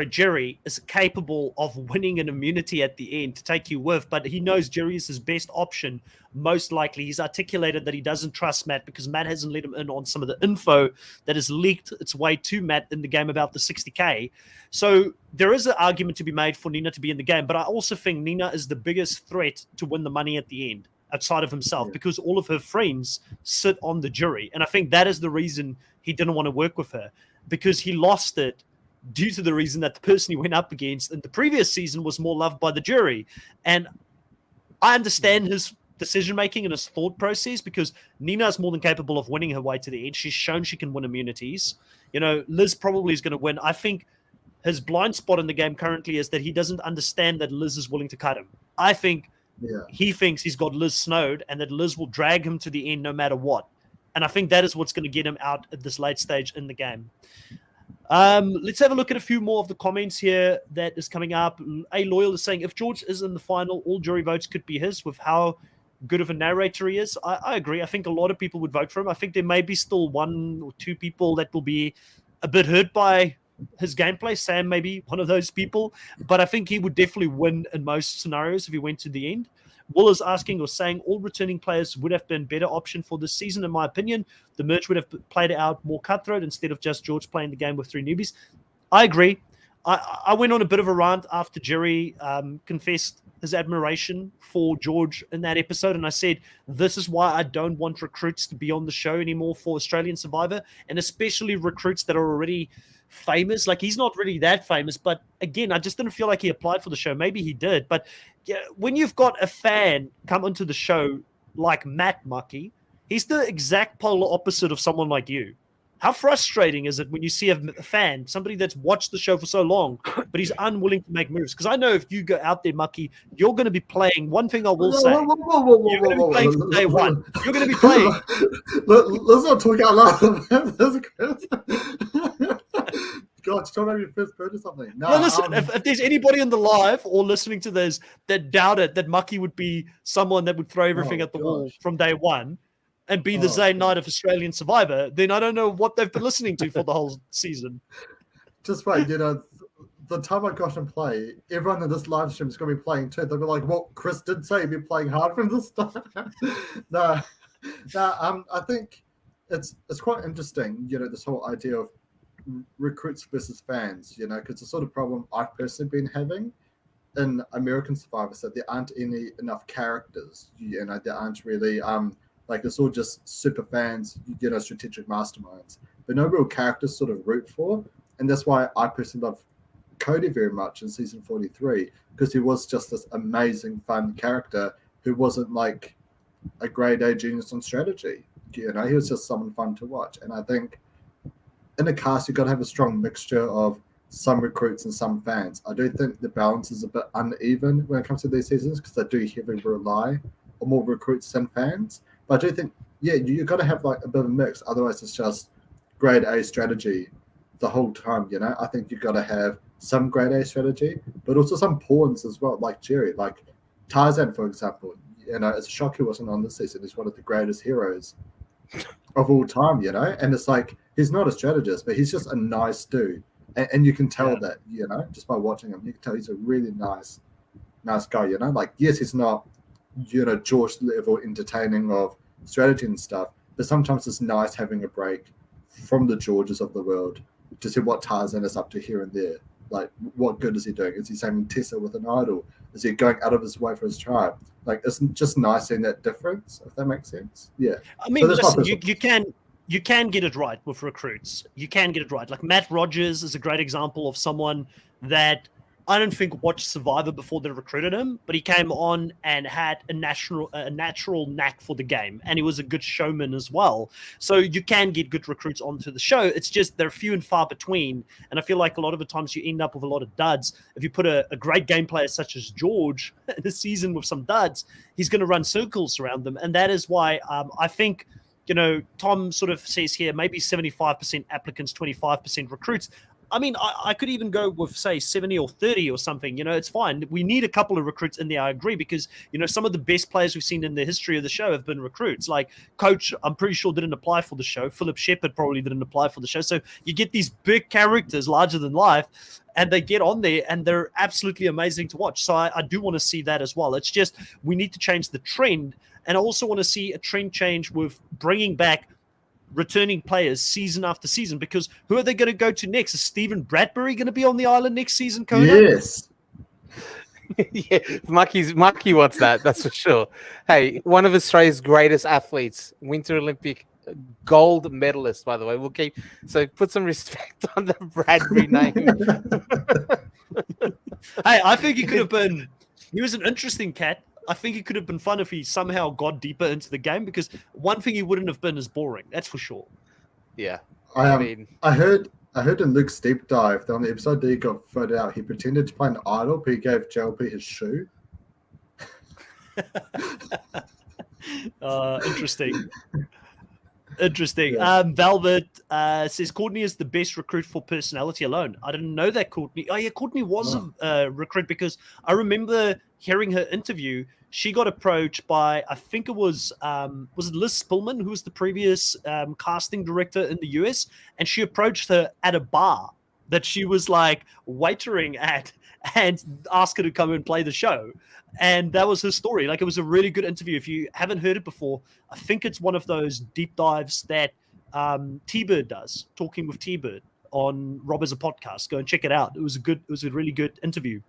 Jerry is capable of winning an immunity at the end to take you with, but he knows Jerry is his best option. Most likely, he's articulated that he doesn't trust Matt because Matt hasn't let him in on some of the info that has leaked its way to Matt in the game about the 60K. So there is an argument to be made for Nina to be in the game, but I also think Nina is the biggest threat to win the money at the end outside of himself because all of her friends sit on the jury. And I think that is the reason he didn't want to work with her, because he lost it due to the reason that the person he went up against in the previous season was more loved by the jury. And I understand his decision-making and his thought process, because Nina is more than capable of winning her way to the end. She's shown she can win immunities. Liz probably is going to win. I think his blind spot in the game currently is that he doesn't understand that Liz is willing to cut him. I think he thinks he's got Liz snowed and that Liz will drag him to the end no matter what. And I think that is what's going to get him out at this late stage in the game. Let's have a look at a few more of the comments here that is coming up. A Loyal is saying, if George is in the final, all jury votes could be his with how good of a narrator he is. I agree. I think a lot of people would vote for him. I think there may be still one or two people that will be a bit hurt by his gameplay. Sam may be one of those people, but I think he would definitely win in most scenarios if he went to the end. Will is asking or saying all returning players would have been a better option for this season, in my opinion. The merge would have played out more cutthroat instead of just George playing the game with 3 newbies. I agree. I went on a bit of a rant after Jerry confessed his admiration for George in that episode, and I said, this is why I don't want recruits to be on the show anymore for Australian Survivor, and especially recruits that are already famous. Like, he's not really that famous, but again, I just didn't feel like he applied for the show. Maybe he did, but when you've got a fan come into the show like Matt Mucky, he's the exact polar opposite of someone like you. How frustrating is it when you see a fan, somebody that's watched the show for so long, but he's unwilling to make moves? Because I know if you go out there, Mucky, you're going to be playing. One thing I will say, you're going to be playing from day one. You're going to be playing. Let's not talk out loud. God, trying to make me first bird or something. No, listen, if there's anybody in the live or listening to this that doubted that Mucky would be someone that would throw everything at the wall from day one and be the Zayn Knight of Australian Survivor, then I don't know what they've been listening to for the whole season. Just wait, the time I got and play, everyone in this live stream is going to be playing too. They'll be like, well, Chris did say he'd be playing hard from the start. I think it's quite interesting, this whole idea of recruits versus fans, because the sort of problem I've personally been having in American Survivor is that there aren't enough characters. There aren't really it's all just super fans, strategic masterminds, but no real characters sort of root for. And that's why I personally love Cody very much in season 43, because he was just this amazing, fun character who wasn't like a grade A genius on strategy. He was just someone fun to watch. And I think in a cast, you've got to have a strong mixture of some recruits and some fans. I do think the balance is a bit uneven when it comes to these seasons, because they do heavily rely on more recruits than fans. But I do think, you've got to have like a bit of a mix. Otherwise, it's just grade A strategy the whole time, I think you've got to have some grade A strategy, but also some pawns as well, like Jerry. Like Tarzan, for example, it's a shock he wasn't on this season. He's one of the greatest heroes of all time, and it's like, he's not a strategist, but he's just a nice dude. And you can tell that, just by watching him, you can tell he's a really nice guy, like, yes, he's not, George level entertaining of strategy and stuff, but sometimes it's nice having a break from the Georges of the world to see what Tarzan is up to here and there. Like, what good is he doing? Is he saving Tessa with an idol? Is he going out of his way for his tribe? Like, it's just nice seeing that difference, if that makes sense. Yeah. I mean, listen, you can get it right with recruits. You can get it right. Like, Matt Rogers is a great example of someone that I don't think watched Survivor before they recruited him, but he came on and had a natural knack for the game, and he was a good showman as well. So you can get good recruits onto the show. It's just they're few and far between, and I feel like a lot of the times you end up with a lot of duds. If you put a great game player such as George in a season with some duds, he's going to run circles around them, and that is why I think, Tom sort of says here maybe 75% applicants, 25% recruits. I mean, I could even go with, say, 70 or 30 or something. You know, it's fine. We need a couple of recruits in there, I agree, because, you know, some of the best players we've seen in the history of the show have been recruits. Like, Coach, I'm pretty sure, didn't apply for the show. Philip Shepherd probably didn't apply for the show. So you get these big characters, larger than life, and they get on there, and they're absolutely amazing to watch. So I do want to see that as well. It's just we need to change the trend, and I also want to see a trend change with bringing back returning players season after season, because who are they going to go to next? Is Stephen Bradbury going to be on the island next season, Kona? Yes. Yeah, Maki wants that, that's for sure. Hey, one of Australia's greatest athletes, Winter Olympic gold medalist, by the way. We'll keep so put some respect on the Bradbury name. Hey, I think he could have been. He was an interesting cat. I think it could have been fun if he somehow got deeper into the game, because one thing he wouldn't have been is boring. That's for sure. Yeah, I heard in Luke's deep dive that on the episode that he got voted out, he pretended to play an idol, but he gave JLP his shoe. Interesting. Interesting. Yeah. Velvet says Courtney is the best recruit for personality alone. I didn't know that Courtney. Oh yeah, Courtney was a recruit, because I remember hearing her interview. She got approached by, I think it was it Liz Spillman, who was the previous casting director in the US, and she approached her at a bar that she was like waitering at, and asked her to come and play the show. And that was her story. Like, it was a really good interview. If you haven't heard it before, I think it's one of those deep dives that T-Bird does, Talking with T-Bird on Rob as a podcast. Go and check it out. It was a really good interview.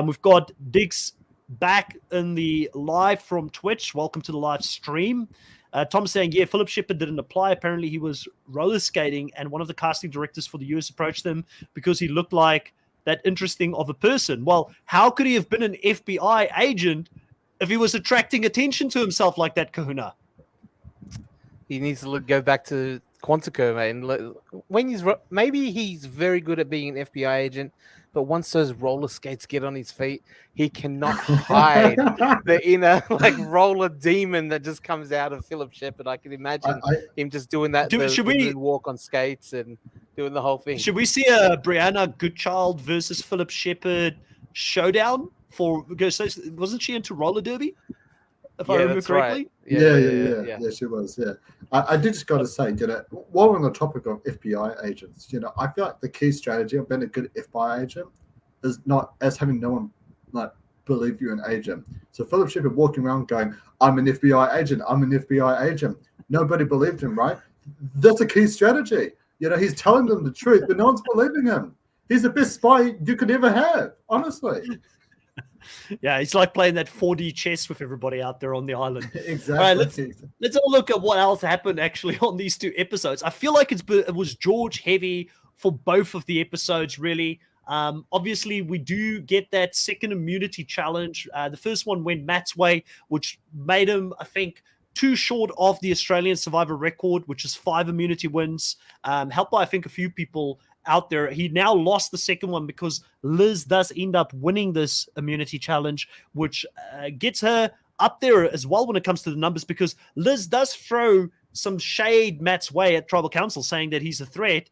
We've got Diggs back in the live from Twitch. Welcome to the live stream. Tom's saying, yeah, Philip Shepherd didn't apply. Apparently he was roller skating, and one of the casting directors for the US approached him because he looked like that interesting of a person. Well, how could he have been an FBI agent if he was attracting attention to himself like that, Kahuna? He needs to go back to Quantico, mate. And when maybe he's very good at being an FBI agent, but once those roller skates get on his feet, he cannot hide the inner roller demon that just comes out of Philip Shepherd. I can imagine him just doing that. Should we walk on skates and doing the whole thing? Should we see a Brianna Goodchild versus Philip Shepherd showdown? Wasn't she into roller derby? If I remember correctly. Right. Yeah, she was. Yeah, I did just got to say, while we're on the topic of FBI agents, I feel like the key strategy of being a good FBI agent is not as having no one believe you're an agent. So Philip Shepherd walking around going, "I'm an FBI agent. I'm an FBI agent." Nobody believed him, right? That's a key strategy. He's telling them the truth, but no one's believing him. He's the best spy you could ever have, honestly. Yeah, it's like playing that 4D chess with everybody out there on the island. Exactly. All right, let's all look at what else happened actually on these two episodes. I feel like it was George heavy for both of the episodes, really. Obviously, we do get that second immunity challenge. The first one went Matt's way, which made him, I think, too short of the Australian Survivor record, which is 5 immunity wins, helped by, I think, a few people out there. He now lost the second one because Liz does end up winning this immunity challenge, which gets her up there as well when it comes to the numbers, because Liz does throw some shade Matt's way at Tribal Council, saying that he's a threat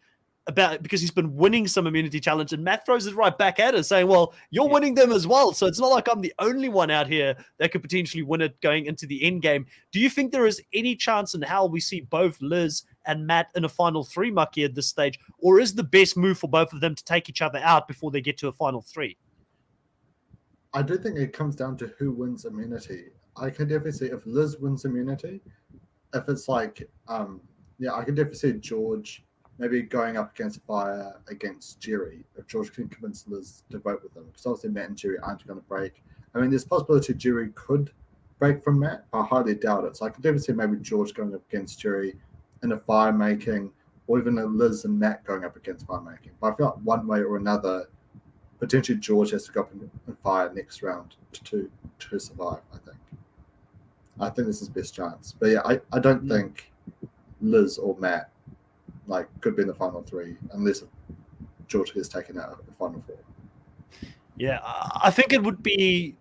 because he's been winning some immunity challenge, and Matt throws it right back at her, saying, well, you're winning them as well, so it's not like I'm the only one out here that could potentially win it going into the end game. Do you think there is any chance in hell we see both Liz and Matt in a final 3, Mucky, at this stage, or is the best move for both of them to take each other out before they get to a final 3? I do think it comes down to who wins immunity. I can definitely see if Liz wins immunity, if it's I can definitely see George maybe going up against Fire against Jerry, if George can convince Liz to vote with them. Because obviously Matt and Jerry aren't going to break. I mean, there's a possibility Jerry could break from Matt, but I highly doubt it. So I could definitely see maybe George going up against Jerry in a fire making, or even a Liz and Matt going up against fire making. But I feel like one way or another, potentially George has to go up in fire next round to survive, I think this is best chance. But yeah, I don't think Liz or Matt could be in the final 3 unless George gets taken out of the final 4. Yeah, I think it would be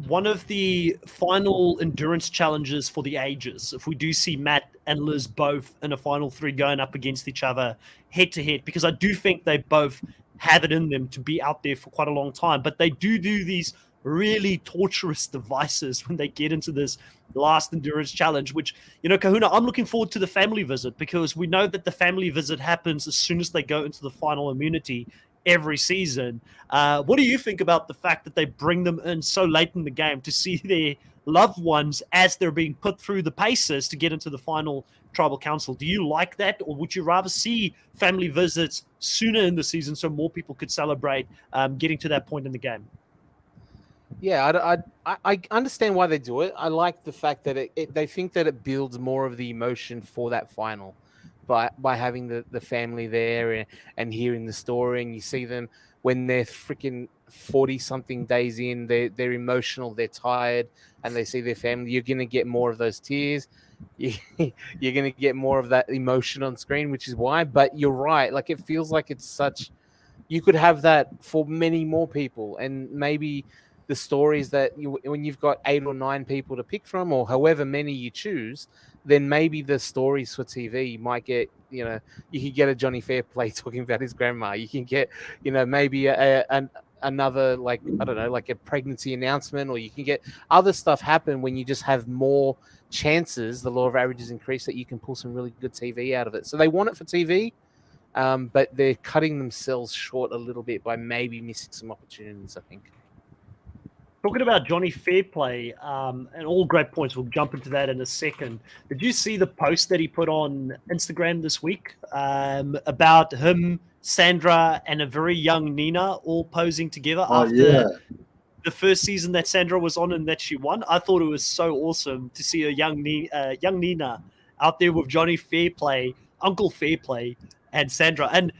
one of the final endurance challenges for the ages. If we do see Matt and Liz both in a final 3 going up against each other head to head, because I do think they both have it in them to be out there for quite a long time, but they do these really torturous devices when they get into this last endurance challenge, which, Kahuna, I'm looking forward to the family visit, because we know that the family visit happens as soon as they go into the final immunity every season. What do you think about the fact that they bring them in so late in the game to see their loved ones as they're being put through the paces to get into the final tribal council? Do you like that, or would you rather see family visits sooner in the season so more people could celebrate getting to that point in the game? Yeah, I understand why they do it. I like the fact that they think that it builds more of the emotion for that final by having the family there and hearing the story, and you see them when they're freaking 40-something days in, they're emotional, they're tired, and they see their family. You're going to get more of those tears. You're going to get more of that emotion on screen, which is why. But you're right. Like, it feels like it's such... You could have that for many more people, and maybe the stories that when you've got 8 or 9 people to pick from, or however many you choose, then maybe the stories for TV you might get, you can get a Johnny Fairplay talking about his grandma. You can get, maybe another, like, I don't know, like a pregnancy announcement, or you can get other stuff happen when you just have more chances. The law of averages increase, that you can pull some really good TV out of it. So they want it for TV. But they're cutting themselves short a little bit by maybe missing some opportunities, I think. Talking about Johnny Fairplay, and all great points, we'll jump into that in a second. Did you see the post that he put on Instagram this week about him, Sandra, and a very young Nina all posing together after the first season that Sandra was on and that she won? I thought it was so awesome to see a young Nina out there with Johnny Fairplay, Uncle Fairplay, and Sandra. And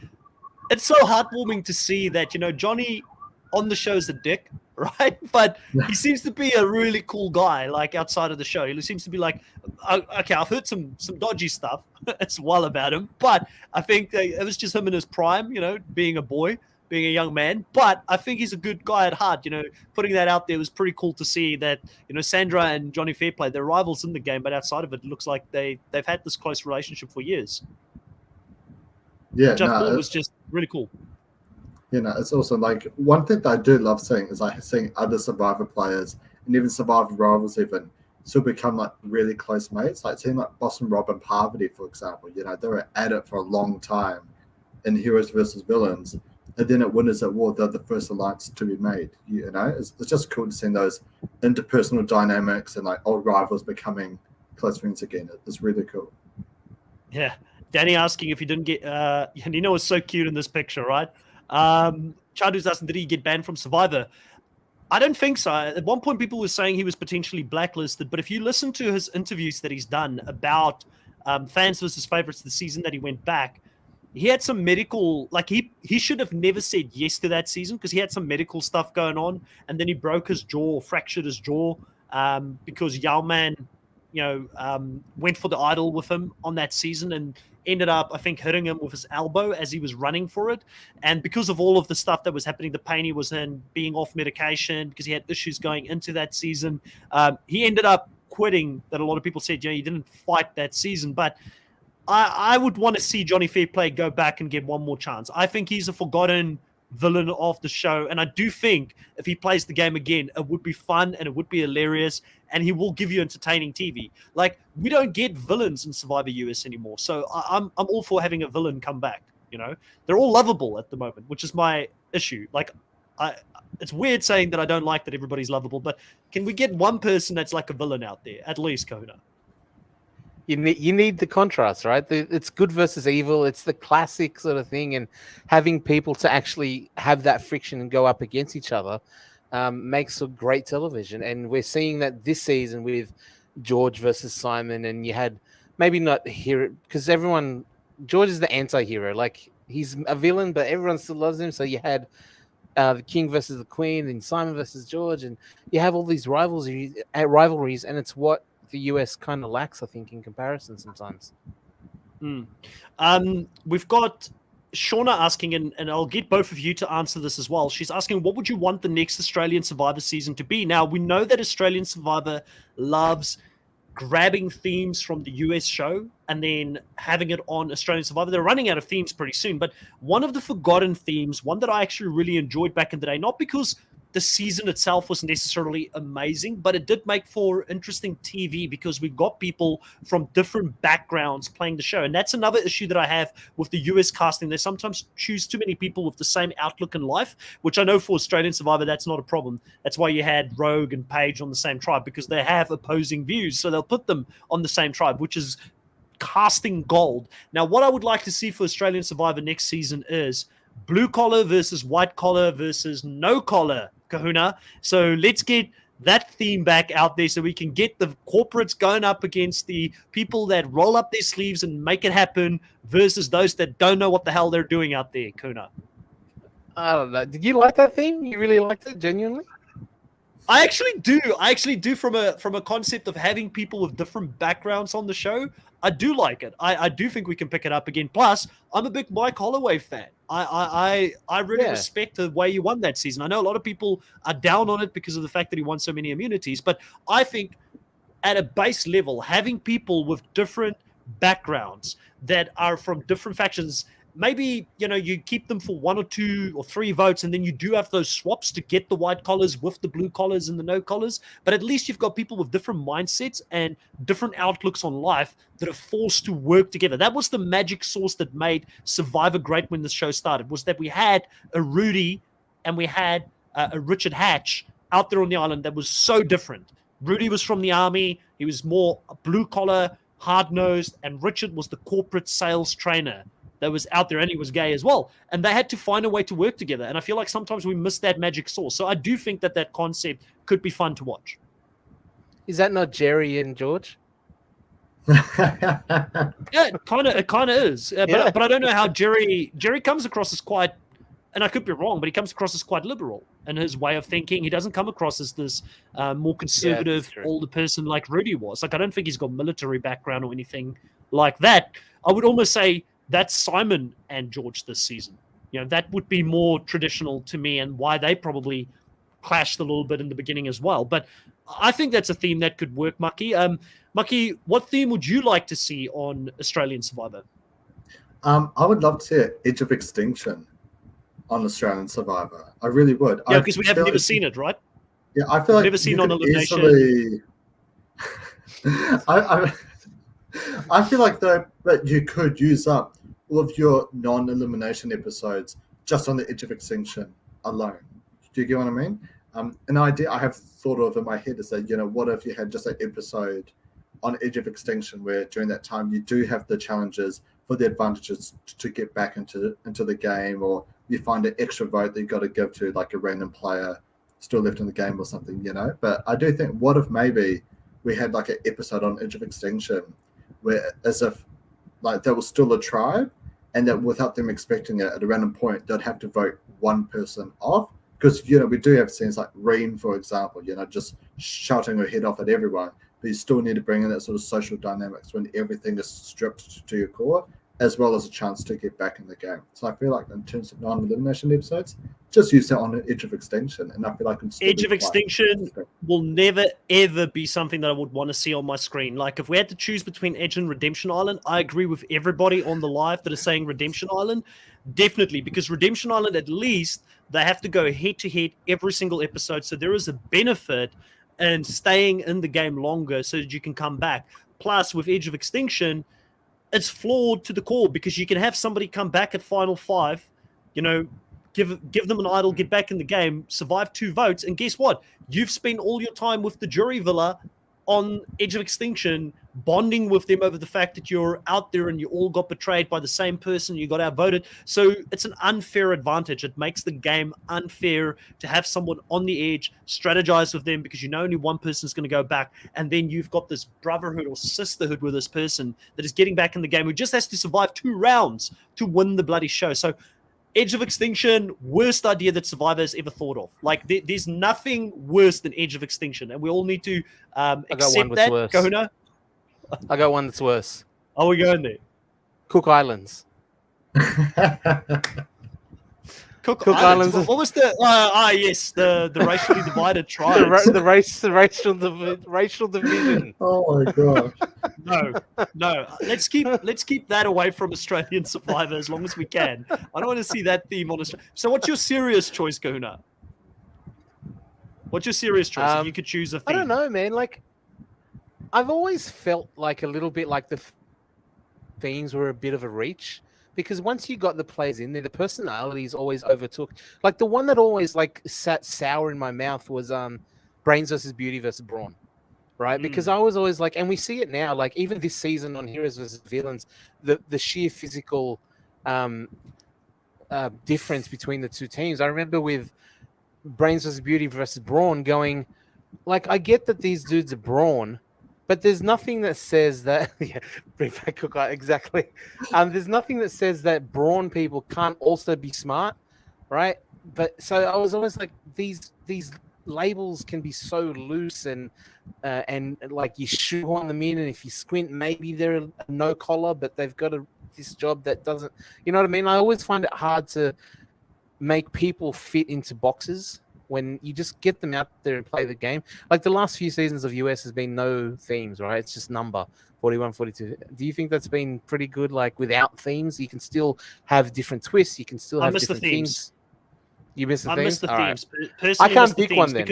it's so heartwarming to see that, Johnny on the show's a dick, right? But he seems to be a really cool guy, like outside of the show. He seems to be like, okay, I've heard some dodgy stuff as well about him, but I think it was just him in his prime, being a boy, being a young man. But I think he's a good guy at heart. Putting that out there was pretty cool to see that, Sandra and Johnny Fairplay, they're rivals in the game, but outside of it, it looks like they've had this close relationship for years. Yeah, which I thought was just really cool. It's also like one thing that I do love seeing is like seeing other Survivor players and even Survivor rivals even still become like really close mates. Like seeing like Boston Rob and Parvati, for example, they were at it for a long time in Heroes versus Villains, and then at Winners at War, they're the first alliance to be made. It's just cool to see those interpersonal dynamics and like old rivals becoming close friends again. It's really cool. Yeah. Danny asking if he didn't get Nino was so cute in this picture, right? Chadu's asking, did he get banned from Survivor? I don't think so. At one point, people were saying he was potentially blacklisted, but if you listen to his interviews that he's done about fans versus favorites the season that he went back, he had some medical, like he should have never said yes to that season because he had some medical stuff going on, and then he broke his jaw, fractured his jaw, because Yao Man, went for the idol with him on that season and ended up, I think, hitting him with his elbow as he was running for it. And because of all of the stuff that was happening, the pain he was in, being off medication, because he had issues going into that season, he ended up quitting. That a lot of people said, he didn't fight that season. But I would want to see Johnny Fairplay go back and get one more chance. I think he's a forgotten villain of the show, and I do think if he plays the game again, it would be fun and it would be hilarious, and he will give you entertaining TV. Like, we don't get villains in Survivor US anymore, so I'm all for having a villain come back. They're all lovable at the moment, which is my issue. Like, it's weird saying that I don't like that everybody's lovable, but can we get one person that's like a villain out there at least, Kona? You need the contrast, right? It's good versus evil. It's the classic sort of thing, and having people to actually have that friction and go up against each other makes for great television. And we're seeing that this season with George versus Simon, and you had maybe not hero because George is the anti-hero. Like, he's a villain, but everyone still loves him. So you had the King versus the Queen, and Simon versus George, and you have all these rivalries, and it's what the US kind of lacks, I think, in comparison sometimes. We've got Shauna asking, and I'll get both of you to answer this as well. She's asking, what would you want the next Australian Survivor season to be? Now, we know that Australian Survivor loves grabbing themes from the US show and then having it on Australian Survivor. They're running out of themes pretty soon, but one of the forgotten themes, one that I actually really enjoyed back in the day, not because the season itself was necessarily amazing, but it did make for interesting TV because we got people from different backgrounds playing the show. And that's another issue that I have with the US casting. They sometimes choose too many people with the same outlook in life, which I know for Australian Survivor, that's not a problem. That's why you had Rogue and Paige on the same tribe, because they have opposing views. So they'll put them on the same tribe, which is casting gold. Now, what I would like to see for Australian Survivor next season is blue collar versus white collar versus no collar, Kahuna. So let's get that theme back out there so we can get the corporates going up against the people that roll up their sleeves and make it happen versus those that don't know what the hell they're doing out there, Kuna. I don't know. Did you like that theme? You really liked it, genuinely? I actually do from a concept of having people with different backgrounds on the show. I do like it. I do think we can pick it up again. Plus, I'm a big Mike Holloway fan. I really respect the way he won that season. I know a lot of people are down on it because of the fact that he won so many immunities, but I think at a base level, having people with different backgrounds that are from different factions, maybe, you keep them for 1 or 2 or 3 votes, and then you do have those swaps to get the white collars with the blue collars and the no collars. But at least you've got people with different mindsets and different outlooks on life that are forced to work together. That was the magic sauce that made Survivor great when the show started, was that we had a Rudy and we had a Richard Hatch out there on the island that was so different. Rudy was from the army. He was more blue collar, hard-nosed, and Richard was the corporate sales trainer that was out there, and he was gay as well. And they had to find a way to work together. And I feel like sometimes we miss that magic sauce. So I do think that concept could be fun to watch. Is that not Jerry and George? Yeah, it kind of is. But I don't know how Jerry comes across as quite, and I could be wrong, but he comes across as quite liberal in his way of thinking. He doesn't come across as this more conservative, older person like Rudy was. Like, I don't think he's got military background or anything like that. I would almost say that's Simon and George this season. That would be more traditional to me, and why they probably clashed a little bit in the beginning as well. But I think that's a theme that could work, Mucky. Mucky, what theme would you like to see on Australian Survivor? I would love to see an Edge of Extinction on Australian Survivor. I really would. Yeah, because we have never seen it, right? Yeah, I feel like never seen non-elimination. I feel like that you could use up all of your non-elimination episodes just on the Edge of Extinction alone. Do you get what I mean? An idea I have thought of in my head is that, what if you had just an episode on Edge of Extinction where during that time you do have the challenges for the advantages to get back into the game, or you find an extra vote that you got to give to like a random player still left in the game or something, But I do think, what if maybe we had like an episode on Edge of Extinction where, as if like there was still a tribe, and that without them expecting it, at a random point they'd have to vote one person off, because we do have scenes like Reem, for example, just shouting her head off at everyone, but you still need to bring in that sort of social dynamics when everything is stripped to your core, as well as a chance to get back in the game. So I feel like in terms of non-elimination episodes, just use that on an Edge of Extinction, and I feel like Edge of Extinction will never ever be something that I would want to see on my screen. Like, if we had to choose between Edge and Redemption Island, I agree with everybody on the live that is saying Redemption Island, definitely, because Redemption Island, at least they have to go head to head every single episode, so there is a benefit in staying in the game longer so that you can come back. Plus, with Edge of Extinction, it's flawed to the core, because you can have somebody come back at Final 5, give them an idol, get back in the game, survive 2 votes, and guess what? You've spent all your time with the jury villa on Edge of Extinction, bonding with them over the fact that you're out there and you all got betrayed by the same person, you got outvoted. So it's an unfair advantage. It makes the game unfair to have someone on the edge, strategize with them, because only one person is going to go back, and then you've got this brotherhood or sisterhood with this person that is getting back in the game, who just has to survive 2 rounds to win the bloody show. So Edge of Extinction, worst idea that Survivor has ever thought of. Like, there's nothing worse than Edge of Extinction, and we all need to accept that. Kahuna? I got one that's worse. Are we going there? Cook Islands. Cook Cook Islands. Islands. What was the? Yes, the racially divided tribes. the racial division. Oh my gosh. No. Let's keep that away from Australian Survivor as long as we can. I don't want to see that theme on Australia. So, what's your serious choice, Kahuna? What's your serious choice? If you could choose a theme. I don't know, man. Like, I've always felt like a little bit like the themes were a bit of a reach. Because once you got the players in there, the personalities always overtook. Like the one that always like sat sour in my mouth was Brains versus Beauty versus Brawn, right? Because I was always like, and we see it now, like even this season on Heroes versus Villains, the sheer physical difference between the two teams. I remember with Brains versus Beauty versus Brawn going, like, I get that these dudes are brawn, but there's nothing that says that. Yeah, bring back Cook exactly. There's nothing that says that brawn people can't also be smart, right? But so I was always like, these labels can be so loose and like you shoehorn them in, and if you squint, maybe they're a no collar, but they've got this job that doesn't. You know what I mean? I always find it hard to make people fit into boxes when you just get them out there and play the game. Like the last few seasons of US has been no themes, right? It's just number 41, 42. Do you think that's been pretty good? Like without themes, you can still have different twists. You can still have different things. You miss the themes? I miss the All themes. Right. Personally, I can't pick one then.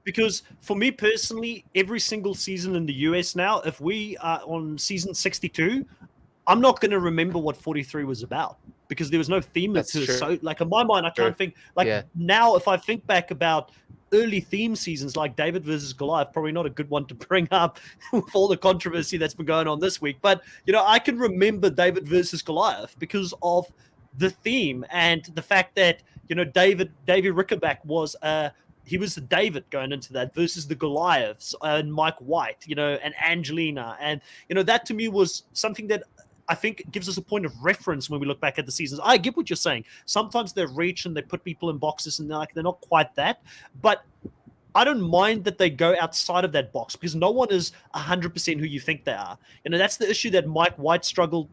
Because for me personally, every single season in the US now, if we are on season 62, I'm not going to remember what 43 was about because there was no theme to it. So, like in my mind, I can't think. Like now, if I think back about early theme seasons, like David versus Goliath, probably not a good one to bring up with all the controversy that's been going on this week. But I can remember David versus Goliath because of the theme and the fact that David Rickerback was he was the David going into that versus the Goliaths and Mike White, and Angelina, and that to me was something that I think it gives us a point of reference when we look back at the seasons. I get what you're saying. Sometimes they reach and they put people in boxes and they're not quite that. But I don't mind that they go outside of that box because no one is 100% who you think they are. That's the issue that Mike Turner struggled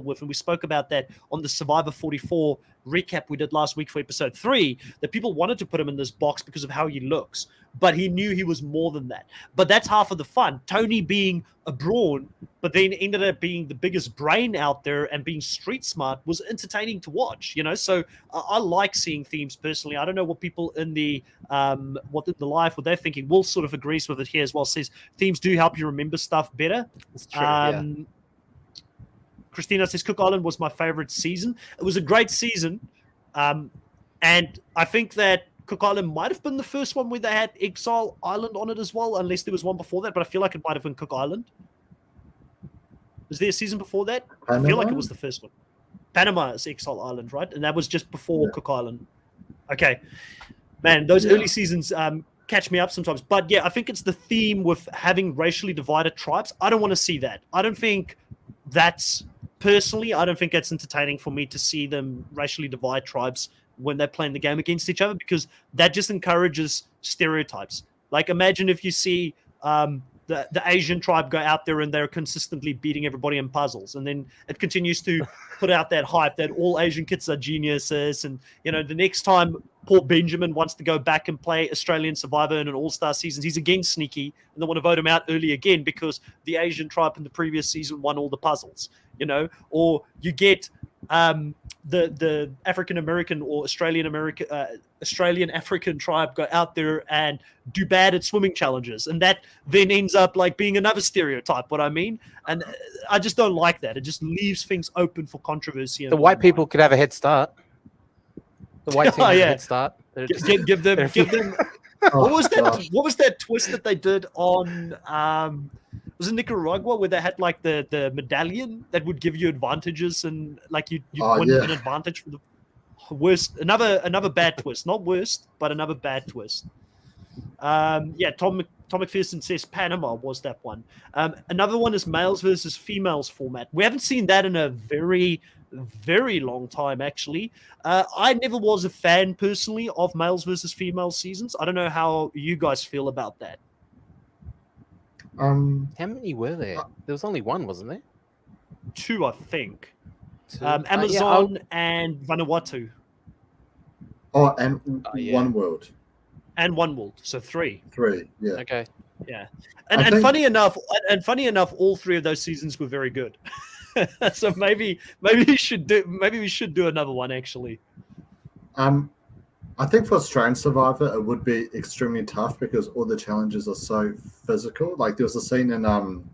with. And we spoke about that on the Survivor 44 recap we did last week for episode 3, that people wanted to put him in this box because of how he looks. But he knew he was more than that. But that's half of the fun. Tony being a brawn, but then ended up being the biggest brain out there and being street smart was entertaining to watch, So I like seeing themes personally. I don't know what people in the what they're thinking. Will sort of agrees with it here as well. Says themes do help you remember stuff better. That's true, Christina says Cook Island was my favorite season. It was a great season. And I think that Cook Island might have been the first one where they had Exile Island on it as well, unless there was one before that, but I feel like it might have been Cook Island. Was there a season before that? Panama? I feel like it was the first one. Panama is Exile Island, right? And that was just before Cook Island. Okay. Man, those early seasons catch me up sometimes. But yeah, I think it's the theme with having racially divided tribes. I don't want to see that. I don't think that's entertaining for me to see them racially divide tribes when they're playing the game against each other, because that just encourages stereotypes. Like imagine if you see the Asian tribe go out there and they're consistently beating everybody in puzzles, and then it continues to put out that hype that all Asian kids are geniuses, and the next time Paul Benjamin wants to go back and play Australian Survivor in an all-star season, he's again sneaky, and they want to vote him out early again because the Asian tribe in the previous season won all the puzzles, or you get the African American or Australian African tribe go out there and do bad at swimming challenges, and that then ends up like being another stereotype. What I mean, and I just don't like that. It just leaves things open for controversy. The white people could have a head start. The white team has a head start. Give them. What was that? What was that twist that they did on? Was it Nicaragua where they had like the medallion that would give you advantages, and like you win an advantage for the worst? Another bad twist, not worst, but another bad twist. Tom McPherson says Panama was that one. Another one is males versus females format. We haven't seen that in a very, very long time, actually. I never was a fan personally of males versus females seasons. I don't know how you guys feel about that. How many were there? There was only one, wasn't there? 2, I think. Amazon and Vanuatu. Oh, and yeah. One World. And One World, so 3. 3, yeah. Okay. Yeah, I and think- funny enough, all 3 of those seasons were very good. So maybe we should do another one actually. I think for Australian Survivor, it would be extremely tough because all the challenges are so physical. Like there was a scene in one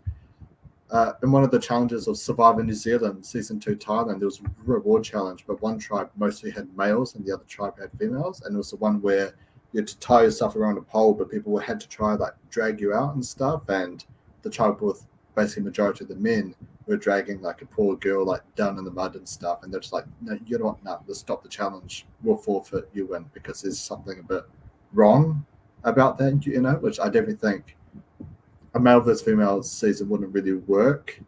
of the challenges of Survivor New Zealand season 2 Thailand. There was a reward challenge, but one tribe mostly had males and the other tribe had females, and it was the one where you had to tie yourself around a pole, but people had to try like drag you out and stuff. And the tribe with basically majority of the men were dragging like a poor girl like down in the mud and stuff. And they're just like, no, you know what? No, let's stop the challenge. We'll forfeit. You win, because there's something a bit wrong about that, you know, which I definitely think a male versus female season wouldn't really work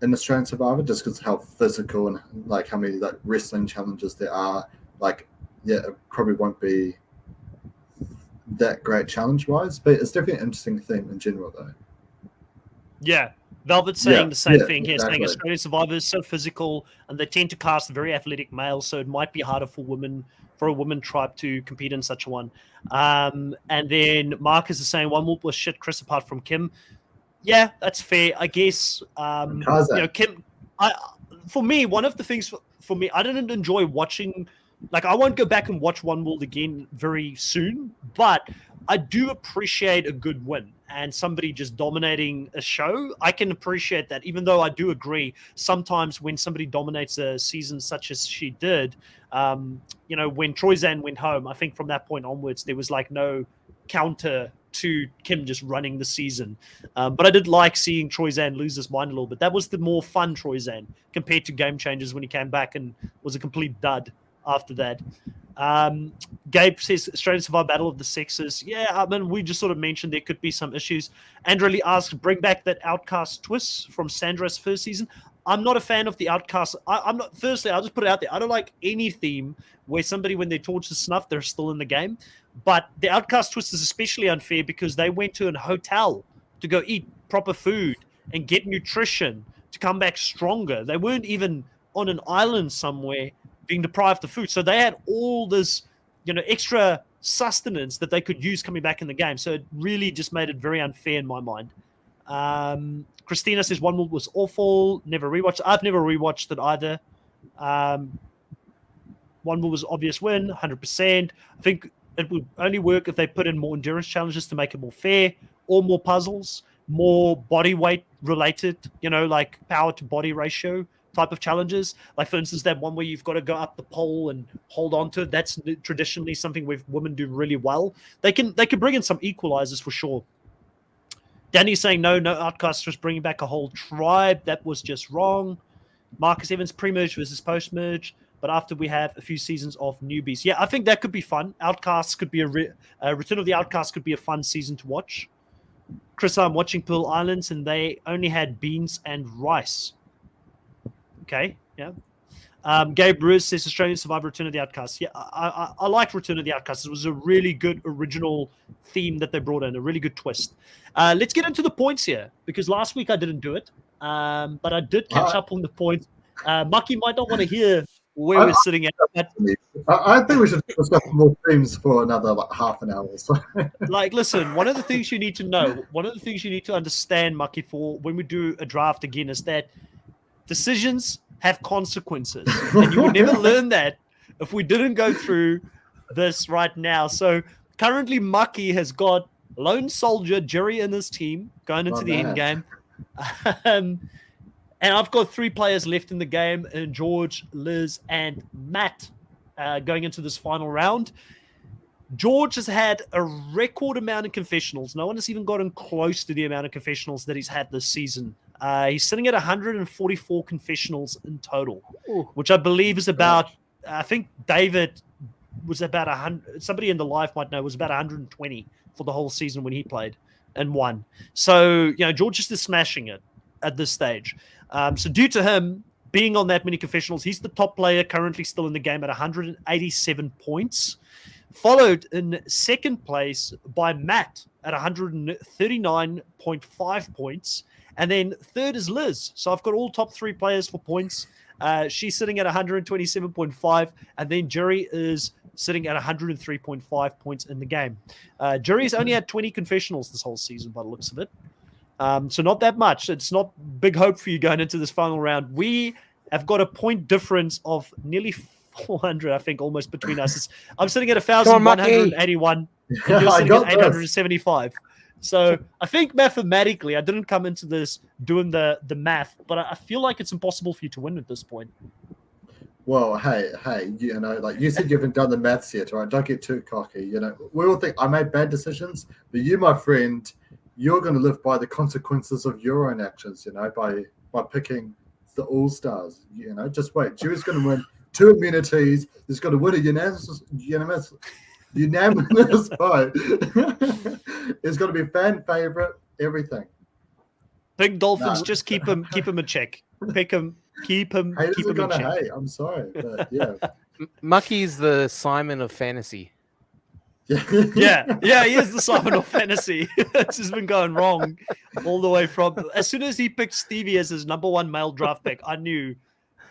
in Australian Survivor, just because how physical and like how many like wrestling challenges there are. Like, yeah, it probably won't be that great challenge wise, but it's definitely an interesting theme in general though. Yeah, Velvet's saying the same thing here, exactly. saying Australian Survivor is so physical and they tend to cast very athletic males, so it might be harder for a woman tribe to compete in such a one. And then Marcus is saying One Wolf was shit, Chris, apart from Kim. Yeah, that's fair, I guess. Kim. For me, one of the things for me, I didn't enjoy watching. Like, I won't go back and watch One World again very soon, but I do appreciate a good win and somebody just dominating a show. I can appreciate that, even though I do agree sometimes when somebody dominates a season such as she did, when Troyzan went home, I think from that point onwards, there was like no counter to Kim just running the season. But I did like seeing Troyzan lose his mind a little bit. That was the more fun Troyzan compared to Game Changers when he came back and was a complete dud after that. Gabe says Australian Survivor Battle of the Sexes. Yeah, I mean, we just sort of mentioned there could be some issues. Andrew Lee asks, bring back that Outcast twist from Sandra's first season. I'm not a fan of the Outcast. I'm not. Firstly, I'll just put it out there. I don't like any theme where somebody, when their torch is snuffed, they're still in the game. But the Outcast twist is especially unfair because they went to a hotel to go eat proper food and get nutrition to come back stronger. They weren't even on an island somewhere being deprived of food. So they had all this, extra sustenance that they could use coming back in the game. So it really just made it very unfair in my mind. Christina says One World was awful. Never rewatched. I've never rewatched it either. One World was obvious win, 100%. I think it would only work if they put in more endurance challenges to make it more fair, or more puzzles, more body weight related, like power to body ratio type of challenges. Like, for instance, that one where you've got to go up the pole and hold on to it. That's traditionally something where women do really well. They can bring in some equalizers for sure. Danny's saying no Outcast was bringing back a whole tribe. That was just wrong. Marcus Evans, pre-merge versus post-merge, but after we have a few seasons of newbies. Yeah, I think that could be fun. Outcasts could be Return of the Outcasts could be a fun season to watch. Chris, I'm watching Pearl Islands, and they only had beans and rice. Okay, yeah. Gabe Bruce says Australian Survivor Return of the Outcasts. Yeah, I like Return of the Outcasts. It was a really good original theme that they brought in, a really good twist. Let's get into the points here, because last week I didn't do it, but I did catch up on the points. Maki might not want to hear where we're sitting at. I think we should discuss more themes for another half an hour or so. Listen, one of the things you need to know, one of the things you need to understand, Maki, for when we do a draft again, is that decisions have consequences, and you would never learn that if we didn't go through this right now. So currently, Maki has got Lone Soldier Jerry and his team going into the end game, and I've got 3 players left in the game: and George, Liz, and Matt going into this final round. George has had a record amount of confessionals. No one has even gotten close to the amount of confessionals that he's had this season. He's sitting at 144 confessionals in total, which I believe is about, I think David was about 100. Somebody in the live might know, was about 120 for the whole season when he played and won. So, George is just smashing it at this stage. So due to him being on that many confessionals, he's the top player currently still in the game at 187 points, followed in second place by Matt at 139.5 points. And then third is Liz. So I've got all top 3 players for points. She's sitting at 127.5, and then Jury is sitting at 103.5 points in the game. Jury's only had 20 confessionals this whole season by the looks of it. So not that much. It's not big hope for you going into this final round. We have got a point difference of nearly 400, I think, almost between us. I'm sitting at 1,181, and you're sitting at 875. So I think mathematically, I didn't come into this doing the math, but I feel like it's impossible for you to win at this point. Well, hey, like you said, you haven't done the maths yet, all right? Don't get too cocky. We all think I made bad decisions, but you, my friend, you're going to live by the consequences of your own actions, by picking the All-Stars. Just wait. Jury's going to win 2 immunities. He's going to win a unanimous vote. It's going to be fan favorite, everything. Big Dolphins, just keep him in check. Pick him, keep him in check. Hate. I'm sorry, but yeah. Mucky's the Simon of fantasy. Yeah, he is the Simon of fantasy. It's just been going wrong all the way from as soon as he picked Stevie as his number 1 male draft pick, I knew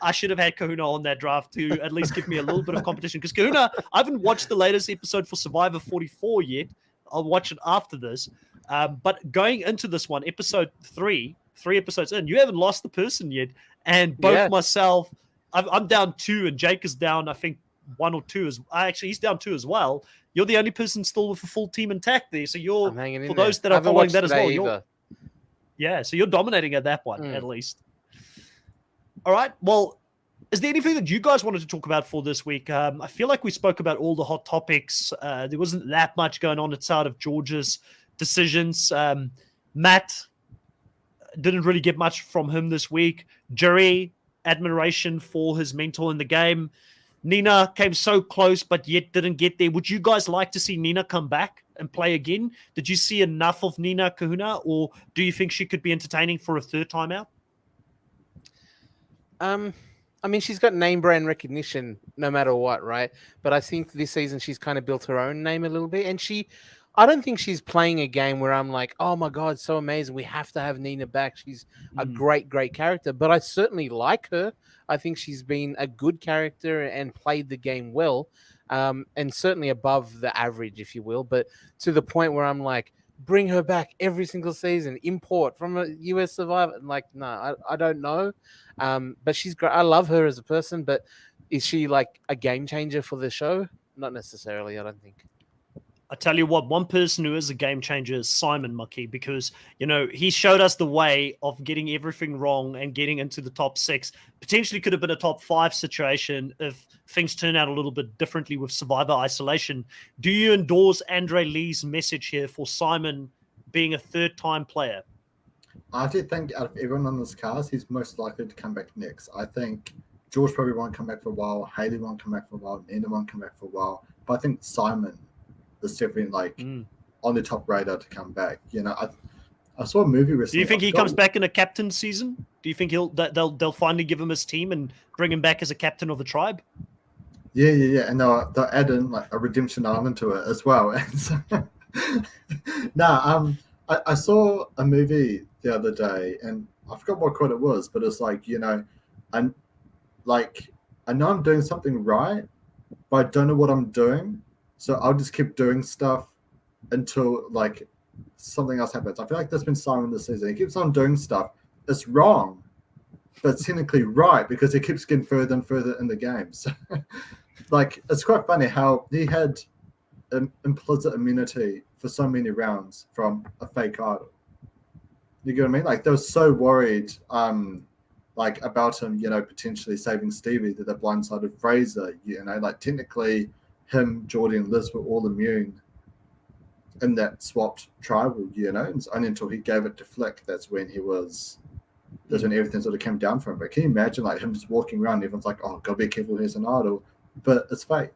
I should have had Kahuna on that draft to at least give me a little bit of competition. Because Kahuna, I haven't watched the latest episode for Survivor 44 yet. I'll watch it after this. But going into this one, episode 3 episodes in, you haven't lost the person yet. And both myself, I'm down 2, and Jake is down, I think, 1 or 2. Actually, he's down 2 as well. You're the only person still with a full team intact there. So you're, for those that are following that as well, so you're dominating at that one, at least. All right. Well, is there anything that you guys wanted to talk about for this week? I feel like we spoke about all the hot topics. There wasn't that much going on outside of George's decisions. Matt, didn't really get much from him this week. Jury, admiration for his mentor in the game. Nina came so close, but yet didn't get there. Would you guys like to see Nina come back and play again? Did you see enough of Nina Kahuna, or do you think she could be entertaining for a third time out? I mean, she's got name brand recognition no matter what, right? But I think this season she's kind of built her own name a little bit. And I don't think she's playing a game where I'm like, oh my God, so amazing. We have to have Nina back. She's a great, great character. But I certainly like her. I think she's been a good character and played the game well. And certainly above the average, if you will. But to the point where I'm like, bring her back every single season, import from a US Survivor. Like, no, I don't know. But she's great. I love her as a person, but is she like a game changer for the show? Not necessarily, I don't think. I tell you what, one person who is a game changer is Simon Mucky, because, he showed us the way of getting everything wrong and getting into the top 6. Potentially could have been a top 5 situation if things turn out a little bit differently with Survivor Isolation. Do you endorse Andre Lee's message here for Simon being a third-time player? I do think out of everyone on this cast, he's most likely to come back next. I think George probably won't come back for a while. Haley won't come back for a while. Nina won't come back for a while. But I think Simon is definitely on the top radar to come back. I saw a movie recently. Do you think he comes back in a captain season? Do you think they'll finally give him his team and bring him back as a captain of the tribe? Yeah. And they'll add in like a redemption element to it as well. And so, I saw a movie the other day, and I forgot what quote it was, but it's like, I know I'm doing something right, but I don't know what I'm doing. So I'll just keep doing stuff until like something else happens. I feel like that's been Simon this season. He keeps on doing stuff. It's wrong, but it's technically right because he keeps getting further and further in the game. So like, it's quite funny how he had an implicit immunity for so many rounds from a fake idol. You get what I mean? Like, they were so worried about him, potentially saving Stevie, that they blindsided Fraser, like technically him, Jordy, and Liz were all immune in that swapped tribal, It's only until he gave it to Flick that's when everything sort of came down for him. But can you imagine like him just walking around, everyone's like, oh, gotta be careful, here's an idol, but it's fake.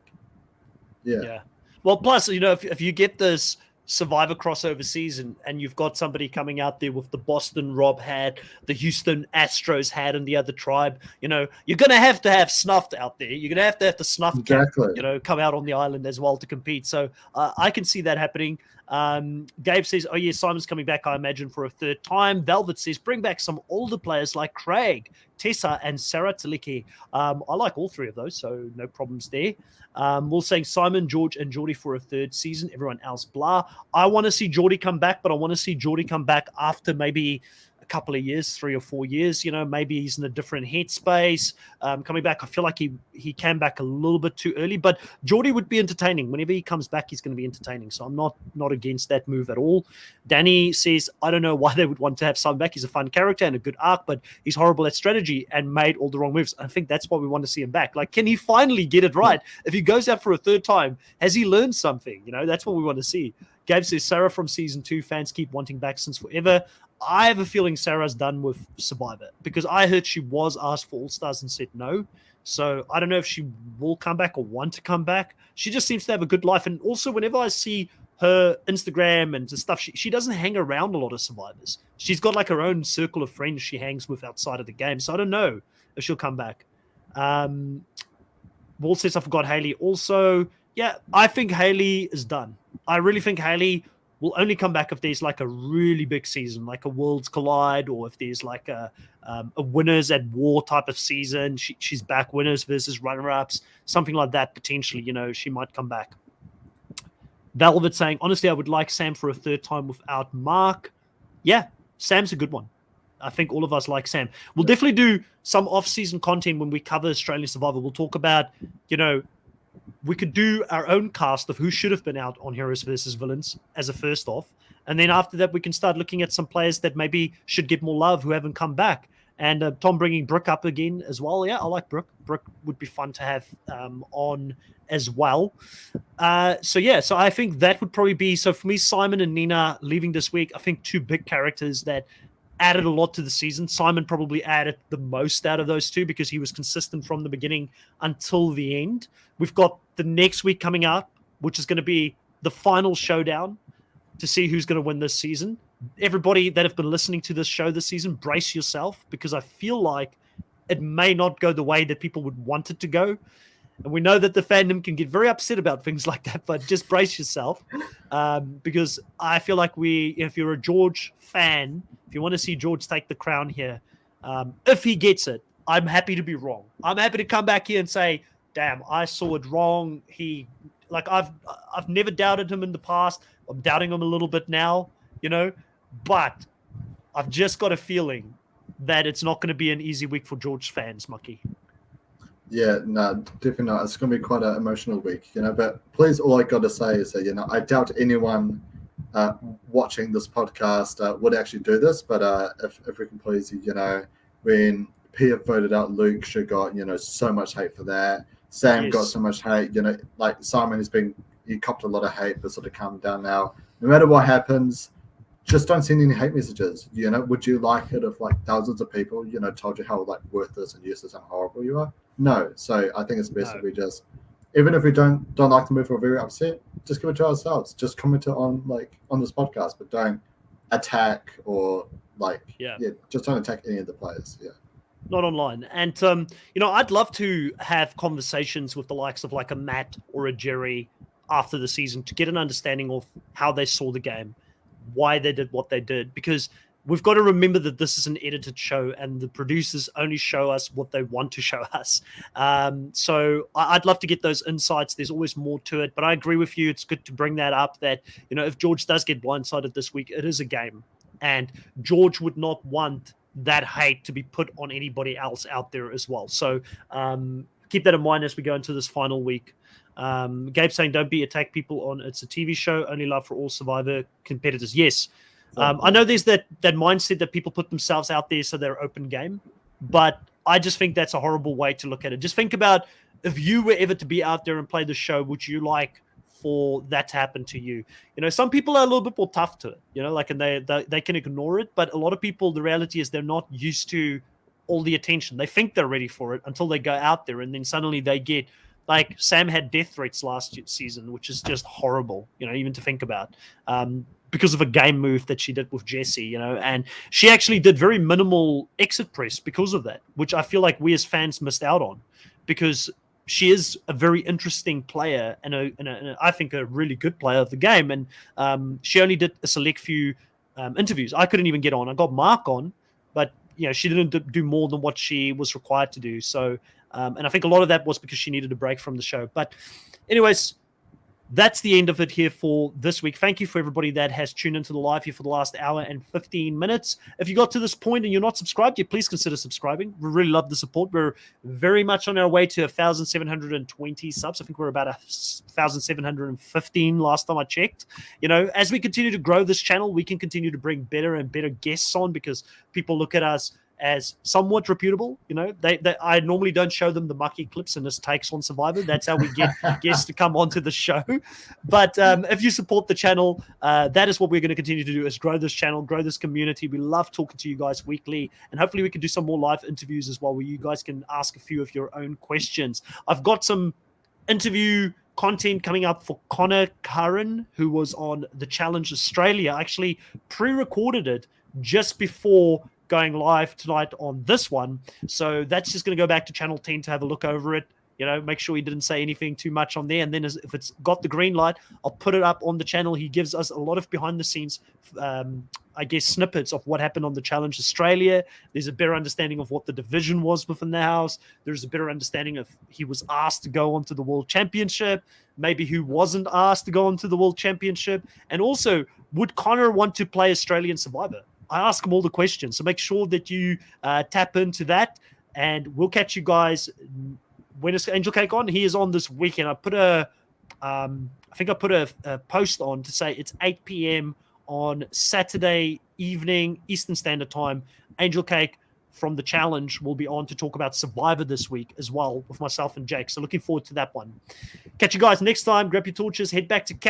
Yeah. Well, plus, if you get this Survivor crossover season and you've got somebody coming out there with the Boston Rob hat, the Houston Astros hat, and the other tribe, you're going to have Snuffed out there. You're going to have the Snuff exactly. Cap, come out on the island as well to compete. So I can see that happening. Gabe says, oh yeah, Simon's coming back, I imagine, for a third time. Velvet says, bring back some older players like Craig, Tessa, and Sarah Taliki. I like all three of those, so no problems there. We're saying Simon, George, and Geordie for a third season. Everyone else, blah. I want to see Geordie come back, but I want to see Geordie come back after maybe a couple of years, 3 or 4 years. Maybe he's in a different headspace. Coming back, I feel like he came back a little bit too early, but Geordie would be entertaining. Whenever he comes back, he's going to be entertaining. So I'm not against that move at all. Danny says, I don't know why they would want to have Simon back. He's a fun character and a good arc, but he's horrible at strategy and made all the wrong moves. I think that's why we want to see him back. Like, can he finally get it right? If he goes out for a third time, has he learned something? That's what we want to see. Gabe says, Sarah from season 2, fans keep wanting back since forever. I have a feeling Sarah's done with Survivor because I heard she was asked for All-Stars and said no. So I don't know if she will come back or want to come back. She just seems to have a good life. And also, whenever I see her Instagram and stuff, she doesn't hang around a lot of survivors. She's got like her own circle of friends she hangs with outside of the game. So I don't know if she'll come back. Wall says, I forgot Haley. Also, yeah, I think Haley is done. I really think Haley will only come back if there's like a really big season, like a Worlds Collide, or if there's like a winners at war type of season. She's back, winners versus runner-ups, something like that potentially. She might come back. Velvet saying, honestly, I would like Sam for a third time without Mark. Yeah, Sam's a good one. I think all of us like Sam. We'll definitely do some off-season content when we cover Australian Survivor. We'll talk about, we could do our own cast of who should have been out on Heroes versus Villains as a first off. And then after that, we can start looking at some players that maybe should get more love who haven't come back. And Tom bringing Brooke up again as well. Yeah, I like Brooke. Brooke would be fun to have on as well. So I think that would probably be, so for me, Simon and Nina leaving this week, I think 2 big characters that added a lot to the season. Simon probably added the most out of those 2 because he was consistent from the beginning until the end. We've got the next week coming up, which is going to be the final showdown to see who's going to win this season. Everybody that have been listening to this show this season, brace yourself, because I feel like it may not go the way that people would want it to go. And we know that the fandom can get very upset about things like that, but just brace yourself, because I feel like if you're a George fan, if you want to see George take the crown here, if he gets it, I'm happy to be wrong. I'm happy to come back here and say, damn, I saw it wrong. I've never doubted him in the past. I'm doubting him a little bit now, but I've just got a feeling that it's not going to be an easy week for George fans, Mucky. Yeah, no, definitely not. It's going to be quite an emotional week, but please, all I got to say is that, I doubt anyone watching this podcast would actually do this, but if we can please, when Pia voted out Luke, she got, so much hate for that. Sam got so much hate, like Simon he copped a lot of hate, but sort of calmed down now. No matter what happens, just don't send any hate messages. Would you like it if like thousands of people, told you how like worthless and useless and horrible you are? No. So I think it's best if we just, even if we don't like the move or very upset, just give it to ourselves. Just comment it on this podcast, but don't attack or just don't attack any of the players. Yeah. Not online. And, I'd love to have conversations with the likes of like a Matt or a Jerry after the season to get an understanding of how they saw the game, why they did what they did, because we've got to remember that this is an edited show and the producers only show us what they want to show us. So I'd love to get those insights. There's always more to it, but I agree with you. It's good to bring that up that, if George does get blindsided this week, it is a game, and George would not want that hate to be put on anybody else out there as well. So keep that in mind as we go into this final week. Gabe saying, don't be attack people on it's a TV show, only love for all Survivor competitors. Yes. I know there's that mindset that people put themselves out there so they're open game, but I just think that's a horrible way to look at it. Just think about if you were ever to be out there and play the show, would you like for that to happen to you? Some people are a little bit more tough to it, and they can ignore it, but a lot of people, the reality is they're not used to all the attention. They think they're ready for it until they go out there, and then suddenly they get, like Sam had death threats last season, which is just horrible, even to think about, because of a game move that she did with Jesse, and she actually did very minimal exit press because of that, which I feel like we as fans missed out on, because she is a very interesting player and I think a really good player of the game. And she only did a select few interviews. I couldn't even get on. I got Mark on, but she didn't do more than what she was required to do. So, and I think a lot of that was because she needed a break from the show. But anyways, that's the end of it here for this week. Thank you for everybody that has tuned into the live here for the last hour and 15 minutes. If you got to this point and you're not subscribed yet, please consider subscribing. We really love the support. We're very much on our way to 1,720 subs. I think we're about 1,715 last time I checked. As we continue to grow this channel, we can continue to bring better and better guests on because people look at us as somewhat reputable. I normally don't show them the mucky clips and his takes on Survivor. That's how we get guests to come onto the show. But if you support the channel, that is what we're going to continue to do, is grow this channel, grow this community. We love talking to you guys weekly, and hopefully we can do some more live interviews as well, where you guys can ask a few of your own questions. I've got some interview content coming up for Connor Curran, who was on the Challenge Australia. I actually pre-recorded it just before going live tonight on this one. So that's just going to go back to Channel 10 to have a look over it. Make sure he didn't say anything too much on there. And then if it's got the green light, I'll put it up on the channel. He gives us a lot of behind the scenes, snippets of what happened on the Challenge Australia. There's a better understanding of what the division was within the house. There's a better understanding of he was asked to go on to the World Championship, maybe who wasn't asked to go on to the World Championship. And also, would Connor want to play Australian Survivor? I ask him all the questions. So make sure that you tap into that, and we'll catch you guys when it's Angel Cake on. He is on this weekend. I put a post on to say it's 8 p.m. on Saturday evening, Eastern Standard Time. Angel Cake from the Challenge will be on to talk about Survivor this week as well with myself and Jake. So looking forward to that one. Catch you guys next time. Grab your torches, head back to camp.